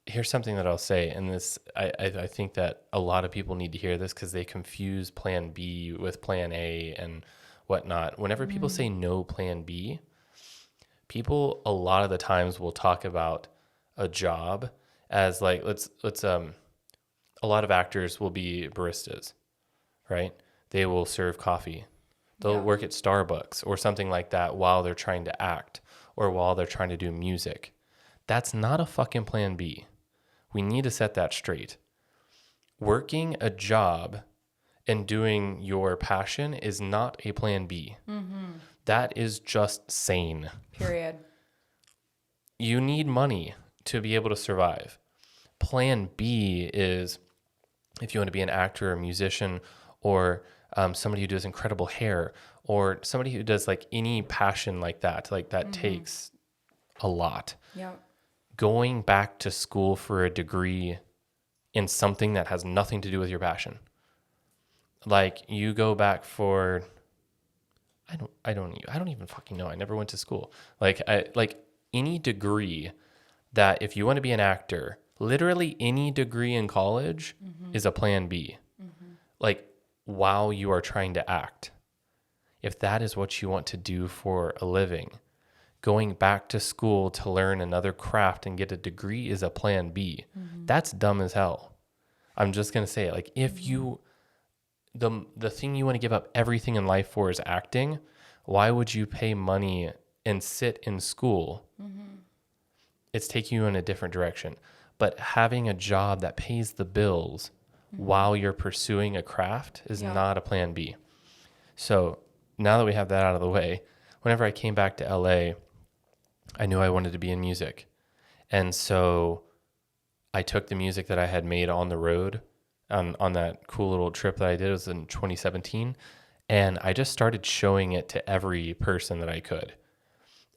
here's something that I'll say, and this I think that a lot of people need to hear this because they confuse plan B with plan A and whatnot. Whenever people say no plan B, people a lot of the times will talk about a job as like let's a lot of actors will be baristas, right? They will serve coffee. They'll work at Starbucks or something like that while they're trying to act or while they're trying to do music. That's not a fucking plan B. We need to set that straight. Working a job and doing your passion is not a plan B. That is just sane. Period. You need money to be able to survive. Plan B is if you want to be an actor or a musician or somebody who does incredible hair or somebody who does like any passion like that takes a lot. Yeah. Going back to school for a degree in something that has nothing to do with your passion. Like you go back for, I don't even fucking know. I never went to school. Like any degree that if you want to be an actor, literally any degree in college is a plan B. Like while you are trying to act, if that is what you want to do for a living, going back to school to learn another craft and get a degree is a plan B. That's dumb as hell. I'm just going to say it. Like if you, the thing you want to give up everything in life for is acting, why would you pay money and sit in school? It's taking you in a different direction. But having a job that pays the bills while you're pursuing a craft is not a plan B. So now that we have that out of the way, whenever I came back to LA, I knew I wanted to be in music. And so I took the music that I had made on the road on that cool little trip that I did. It was in 2017. And I just started showing it to every person that I could.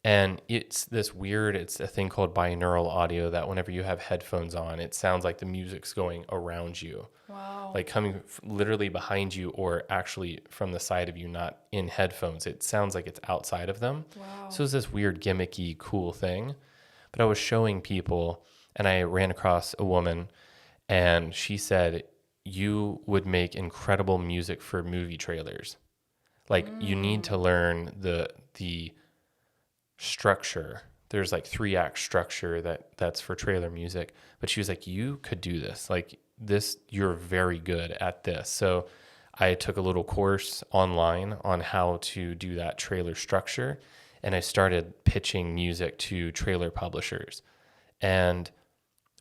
And it's this weird, it's a thing called binaural audio that whenever you have headphones on, it sounds like the music's going around you. Wow. Like coming literally behind you or actually from the side of you, not in headphones. It sounds like it's outside of them. Wow. So it's this weird gimmicky, cool thing. But I was showing people and I ran across a woman and she said, you would make incredible music for movie trailers. Like you need to learn the structure. There's like 3-act structure that's for trailer music. But she was like, you could do this. Like this, you're very good at this. So I took a little course online on how to do that trailer structure. And I started pitching music to trailer publishers. And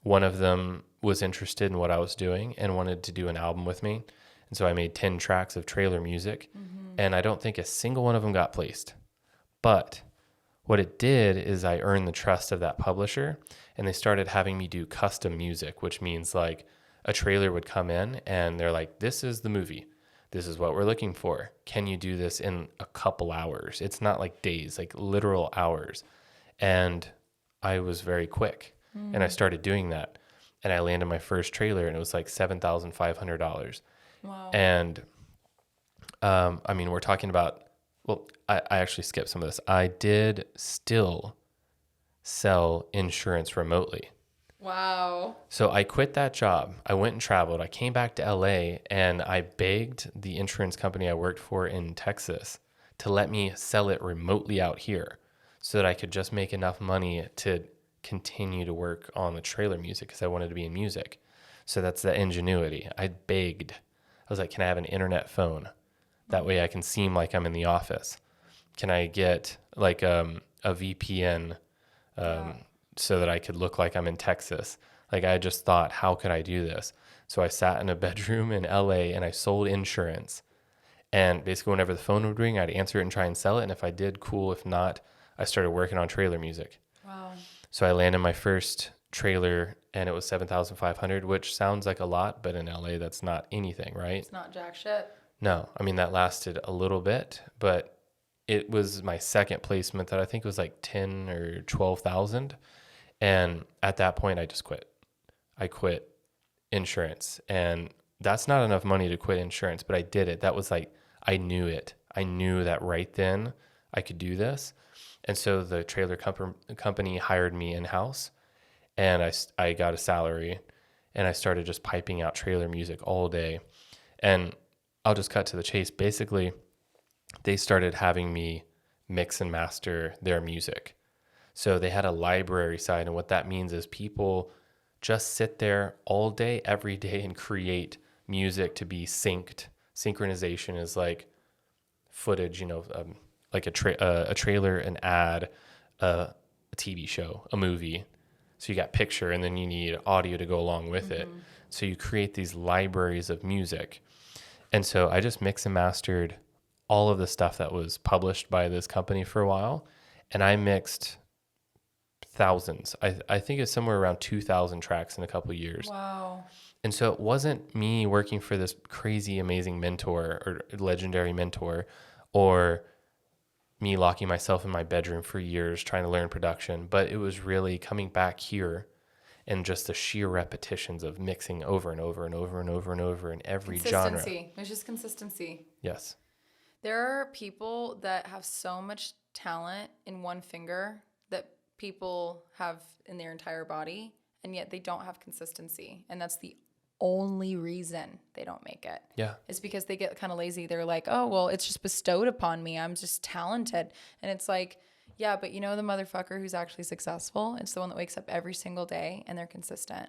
one of them was interested in what I was doing and wanted to do an album with me. And so I made 10 tracks of trailer music. And I don't think a single one of them got placed. But what it did is I earned the trust of that publisher and they started having me do custom music, which means like a trailer would come in and they're like, this is the movie. This is what we're looking for. Can you do this in a couple hours? It's not like days, like literal hours. And I was very quick and I started doing that. And I landed my first trailer and it was like $7,500. Wow. And I mean, we're talking about, well, I actually skipped some of this. I did still sell insurance remotely. Wow. So I quit that job. I went and traveled. I came back to LA and I begged the insurance company I worked for in Texas to let me sell it remotely out here so that I could just make enough money to continue to work on the trailer music because I wanted to be in music. So that's the ingenuity. I begged. I was like, can I have an internet phone? That way I can seem like I'm in the office. Can I get like a VPN so that I could look like I'm in Texas? Like I just thought, how could I do this? So I sat in a bedroom in LA and I sold insurance. And basically whenever the phone would ring, I'd answer it and try and sell it. And if I did, cool. If not, I started working on trailer music. Wow. So I landed my first trailer and it was $7,500, which sounds like a lot, but in LA, that's not anything, right? It's not jack shit. No, I mean, that lasted a little bit, but it was my second placement that I think was like 10 or 12,000. And at that point, I just quit. I quit insurance, and that's not enough money to quit insurance, but I did it. That was like, I knew it. I knew that right then I could do this. And so the trailer company hired me in-house, and I got a salary, and I started just piping out trailer music all day. And I'll just cut to the chase. Basically, they started having me mix and master their music. So they had a library side, and what that means is people just sit there all day, every day, and create music to be synced. Synchronization is like footage, like a trailer, an ad, a TV show, a movie. So you got picture, and then you need audio to go along with it. So you create these libraries of music. And so I just mix and mastered all of the stuff that was published by this company for a while. And I mixed thousands. I think it's somewhere around 2,000 tracks in a couple of years. Wow. And so it wasn't me working for this crazy, amazing mentor or legendary mentor, or me locking myself in my bedroom for years trying to learn production, but it was really coming back here and just the sheer repetitions of mixing over and over and over and over and over in every genre. Consistency. It's just consistency. Yes. There are people that have so much talent in one finger that people have in their entire body, and yet they don't have consistency. And that's the only reason they don't make it. Yeah. It's because they get kind of lazy. They're like, oh, well, it's just bestowed upon me. I'm just talented. And it's like, yeah, but the motherfucker who's actually successful, it's the one that wakes up every single day and they're consistent.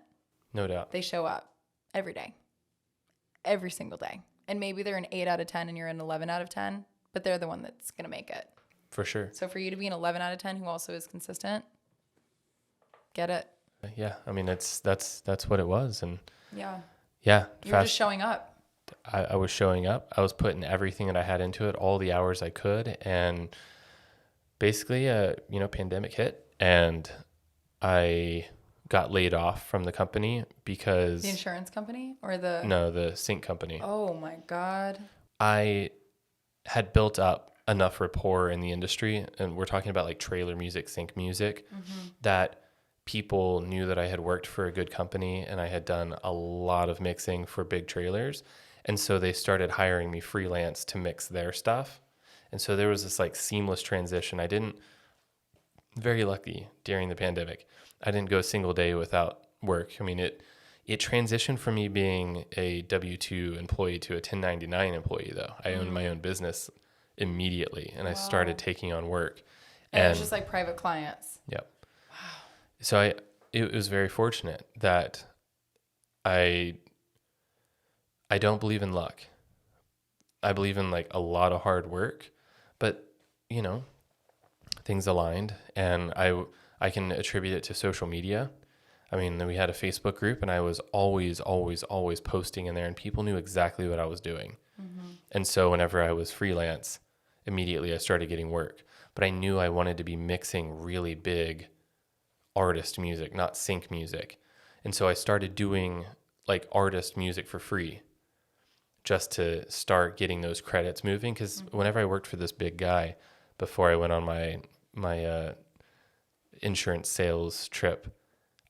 No doubt. They show up every day, every single day. And maybe they're an 8 out of 10 and you're an 11 out of 10, but they're the one that's going to make it. For sure. So for you to be an 11 out of 10 who also is consistent, get it. Yeah. I mean, that's what it was. And yeah. You were just showing up. I was showing up. I was putting everything that I had into it, all the hours I could. And basically, pandemic hit, and I got laid off from the company because... The insurance company or the... No, the sync company. Oh my God. I had built up enough rapport in the industry, and we're talking about like trailer music, sync music, that people knew that I had worked for a good company and I had done a lot of mixing for big trailers. And so they started hiring me freelance to mix their stuff. And so there was this like seamless transition. Very lucky during the pandemic, I didn't go a single day without work. I mean, it transitioned from me being a W-2 employee to a 1099 employee though. I owned my own business immediately, and I started taking on work. And it was just like private clients. Yep. So it was very fortunate that I don't believe in luck. I believe in like a lot of hard work, but things aligned, and I can attribute it to social media. I mean, we had a Facebook group, and I was always posting in there, and people knew exactly what I was doing. And so whenever I was freelance, immediately I started getting work, but I knew I wanted to be mixing really big artist music, not sync music. And so I started doing like artist music for free just to start getting those credits moving. Because whenever I worked for this big guy, before I went on my insurance sales trip,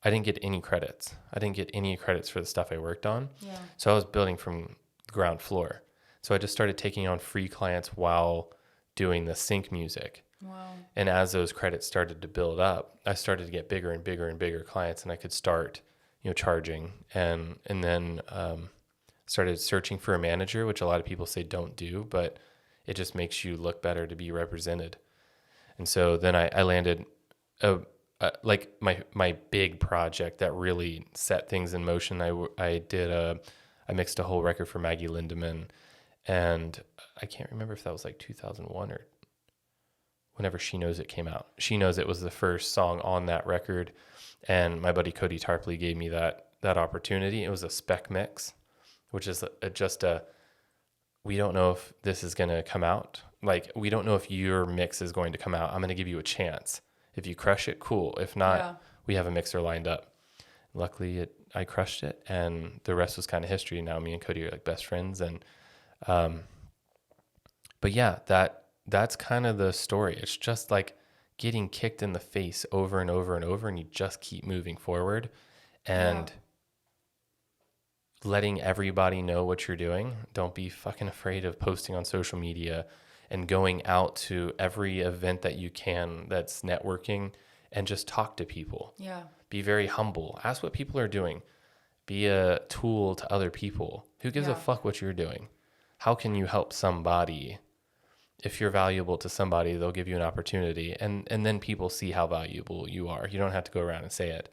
I didn't get any credits. I didn't get any credits for the stuff I worked on. Yeah. So I was building from the ground floor. So I just started taking on free clients while doing the sync music. Wow. And as those credits started to build up, I started to get bigger and bigger and bigger clients, and I could start, charging, and then started searching for a manager, which a lot of people say don't do, but it just makes you look better to be represented. And so then I landed like my big project that really set things in motion. I mixed a whole record for Maggie Lindemann, and I can't remember if that was like 2001 or whenever She Knows It came out. She Knows It was the first song on that record, and my buddy Cody Tarpley gave me that opportunity. It was a spec mix, which is we don't know if this is going to come out. Like, we don't know if your mix is going to come out. I'm going to give you a chance. If you crush it, cool. If not, we have a mixer lined up. Luckily, I crushed it, and the rest was kind of history. Now me and Cody are like best friends, and but yeah, that's kind of the story. It's just like getting kicked in the face over and over and over, and you just keep moving forward and letting everybody know what you're doing. Don't be fucking afraid of posting on social media and going out to every event that you can that's networking and just talk to people. Yeah. Be very humble. Ask what people are doing. Be a tool to other people. Who gives a fuck what you're doing? How can you help somebody? If you're valuable to somebody, they'll give you an opportunity, and then people see how valuable you are. You don't have to go around and say it.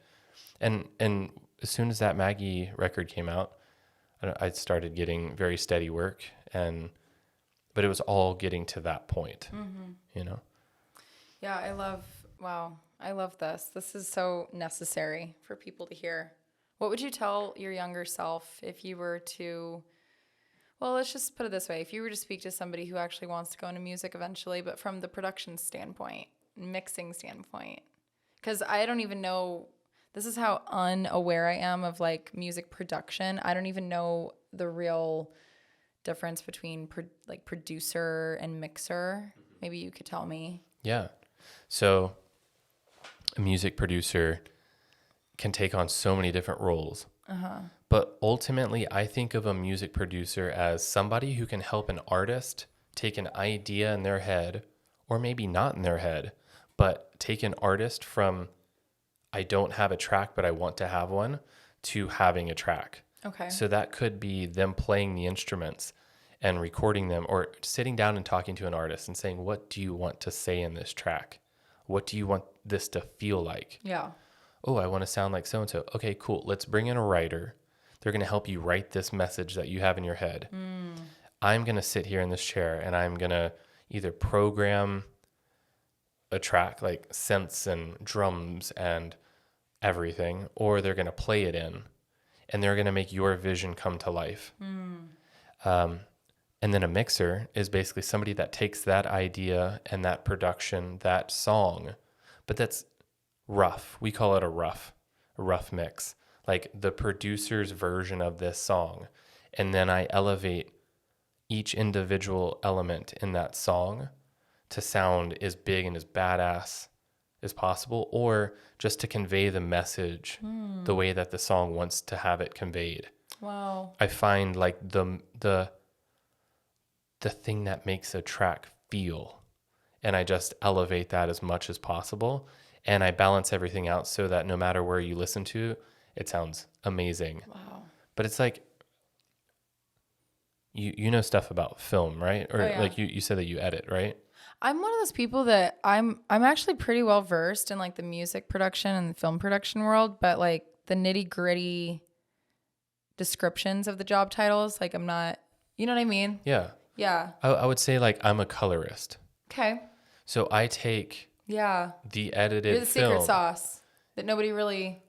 And as soon as that Maggie record came out, I started getting very steady work, but it was all getting to that point, you know? Yeah, I love this. This is so necessary for people to hear. What would you tell your younger self if you were to, well, let's just put it this way. If you were to speak to somebody who actually wants to go into music eventually, but from the production standpoint, mixing standpoint, because I don't even know, this is how unaware I am of like music production. I don't even know the real difference between producer and mixer. Maybe you could tell me. Yeah. So a music producer can take on so many different roles. But ultimately, I think of a music producer as somebody who can help an artist take an idea in their head, or maybe not in their head, but take an artist from, I don't have a track, but I want to have one, to having a track. Okay. So that could be them playing the instruments and recording them, or sitting down and talking to an artist and saying, what do you want to say in this track? What do you want this to feel like? Yeah. Oh, I want to sound like so-and-so. Okay, cool. Let's bring in a writer. They're going to help you write this message that you have in your head. I'm going to sit here in this chair and I'm going to either program a track like synths and drums and everything, or they're going to play it in and they're going to make your vision come to life. And then a mixer is basically somebody that takes that idea and that production, that song, but that's rough. We call it a rough mix, like the producer's version of this song. And then I elevate each individual element in that song to sound as big and as badass as possible, or just to convey the message the way that the song wants to have it conveyed. Wow. I find like the thing that makes a track feel, and I just elevate that as much as possible, and I balance everything out so that no matter where you listen to, it sounds amazing. Wow. But it's like, you know stuff about film, right? Or like you said that you edit, right? I'm one of those people that I'm actually pretty well versed in like the music production and the film production world, but like the nitty-gritty descriptions of the job titles, like I'm not, you know what I mean? Yeah. Yeah. I would say like I'm a colorist. Okay. So I take the edited You're the secret film. sauce that nobody really.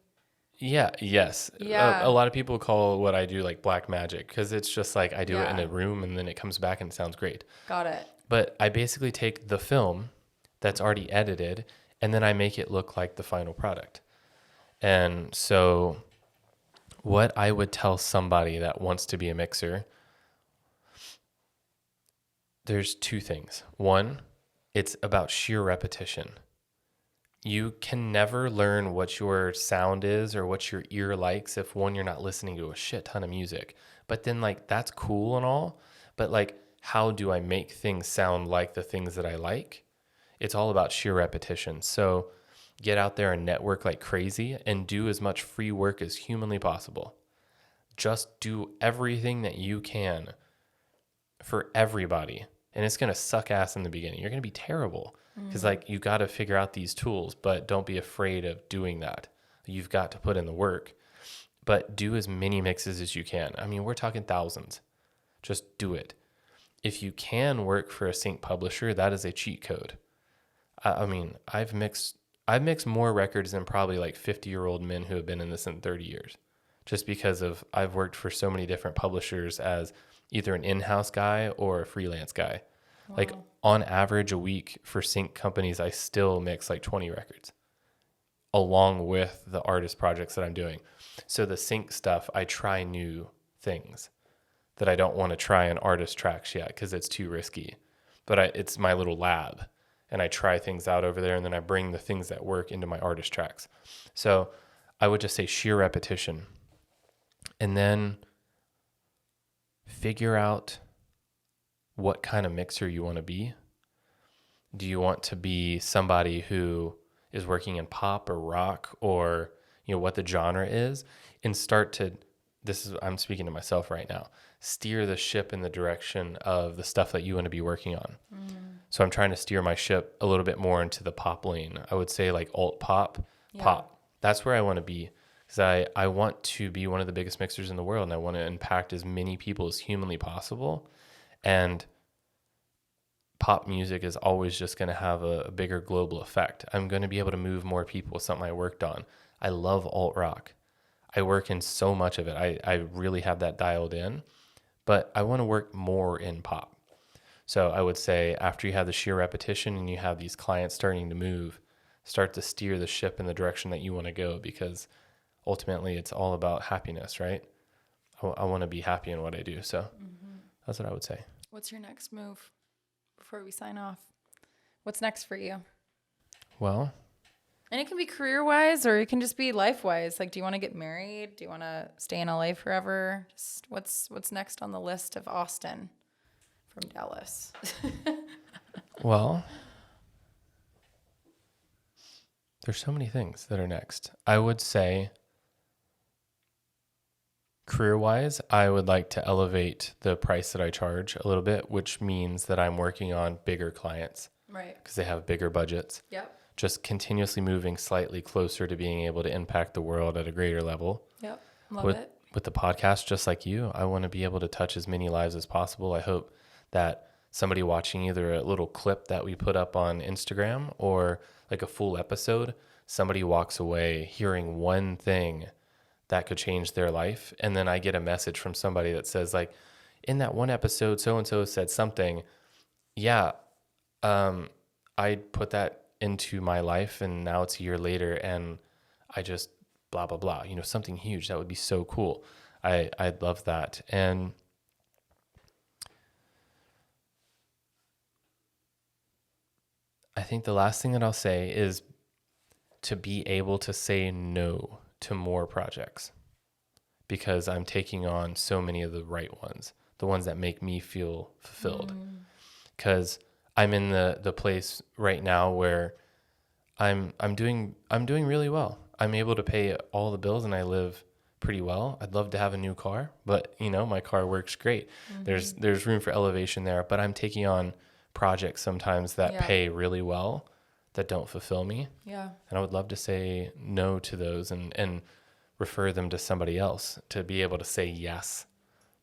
Yeah. Yes. Yeah. A lot of people call what I do like black magic, because it's just like I do it in a room and then it comes back and it sounds great. Got it. But I basically take the film that's already edited and then I make it look like the final product. And so what I would tell somebody that wants to be a mixer, there's two things. One, it's about sheer repetition. You can never learn what your sound is or what your ear likes if, one, you're not listening to a shit ton of music. But then like that's cool and all, but like, how do I make things sound like the things that I like? It's all about sheer repetition. So get out there and network like crazy and do as much free work as humanly possible. Just do everything that you can for everybody. And it's going to suck ass in the beginning. You're going to be terrible because like you got to figure out these tools, but don't be afraid of doing that. You've got to put in the work, but do as many mixes as you can. I mean, we're talking thousands. Just do it. If you can work for a sync publisher, that is a cheat code. I mean, I've mixed more records than probably like 50-year-old men who have been in this in 30 years, just because of I've worked for so many different publishers as either an in-house guy or a freelance guy. Wow. Like on average a week for sync companies, I still mix like 20 records along with the artist projects that I'm doing. So the sync stuff, I try new things that I don't want to try on artist tracks yet because it's too risky. But it's my little lab. and I try things out over there, and then I bring the things that work into my artist tracks. So I would just say sheer repetition, and then figure out what kind of mixer you want to be. Do you want to be somebody who is working in pop or rock, or what the genre is, and start to, I'm speaking to myself right now, steer the ship in the direction of the stuff that you want to be working on. So I'm trying to steer my ship a little bit more into the pop lane. I would say like alt pop, pop. That's where I want to be, because I want to be one of the biggest mixers in the world, and I want to impact as many people as humanly possible. And pop music is always just going to have a bigger global effect. I'm going to be able to move more people with something I worked on. I love alt rock. I work in so much of it. I really have that dialed in, but I want to work more in pop. So I would say after you have the sheer repetition and you have these clients starting to move, start to steer the ship in the direction that you want to go, because ultimately it's all about happiness, right? I want to be happy in what I do. So that's what I would say. What's your next move before we sign off? What's next for you? Well, and it can be career-wise, or it can just be life-wise. Like, do you want to get married? Do you want to stay in LA forever? Just what's next on the list of Austin from Dallas? well, there's so many things that are next. I would say career-wise, I would like to elevate the price that I charge a little bit, which means that I'm working on bigger clients. Right. Because they have bigger budgets. Yep. Just continuously moving slightly closer to being able to impact the world at a greater level. Yep. Love it. With the podcast, just like you, I want to be able to touch as many lives as possible. I hope that somebody watching either a little clip that we put up on Instagram or like a full episode, somebody walks away hearing one thing that could change their life. And then I get a message from somebody that says, like, in that one episode, so-and-so said something. Yeah, I put that into my life, and now it's a year later, and I just blah, blah, blah, something huge. That would be so cool. I'd love that. And I think the last thing that I'll say is to be able to say no to more projects, because I'm taking on so many of the right ones, the ones that make me feel fulfilled. Because I'm in the place right now where I'm doing really well. I'm able to pay all the bills, and I live pretty well. I'd love to have a new car, but my car works great. There's room for elevation there, but I'm taking on projects sometimes that pay really well that don't fulfill me. Yeah. And I would love to say no to those and refer them to somebody else to be able to say yes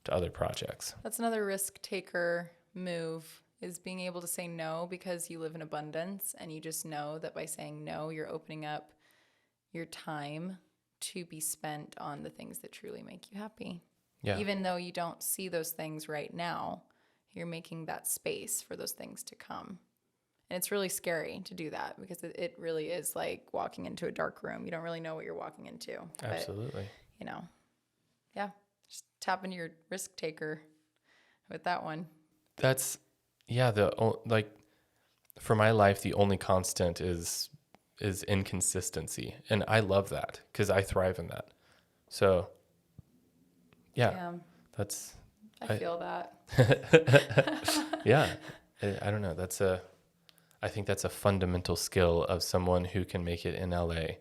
to other projects. That's another risk taker move, is being able to say no, because you live in abundance, and you just know that by saying no, you're opening up your time to be spent on the things that truly make you happy. Yeah. Even though you don't see those things right now, you're making that space for those things to come. And it's really scary to do that, because it really is like walking into a dark room. You don't really know what you're walking into. Absolutely. But, yeah, just tap into your risk taker with that one. That's, for my life, the only constant is inconsistency. And I love that, because I thrive in that. So, yeah. I feel that. Yeah. I don't know. I think that's a fundamental skill of someone who can make it in LA,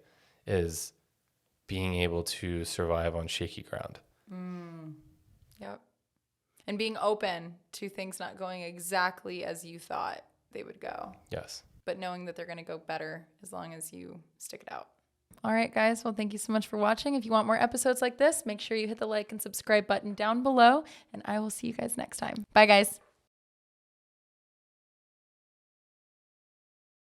is being able to survive on shaky ground. Yep. And being open to things not going exactly as you thought they would go. Yes. But knowing that they're going to go better as long as you stick it out. All right, guys. Well, thank you so much for watching. If you want more episodes like this, make sure you hit the like and subscribe button down below, and I will see you guys next time. Bye, guys.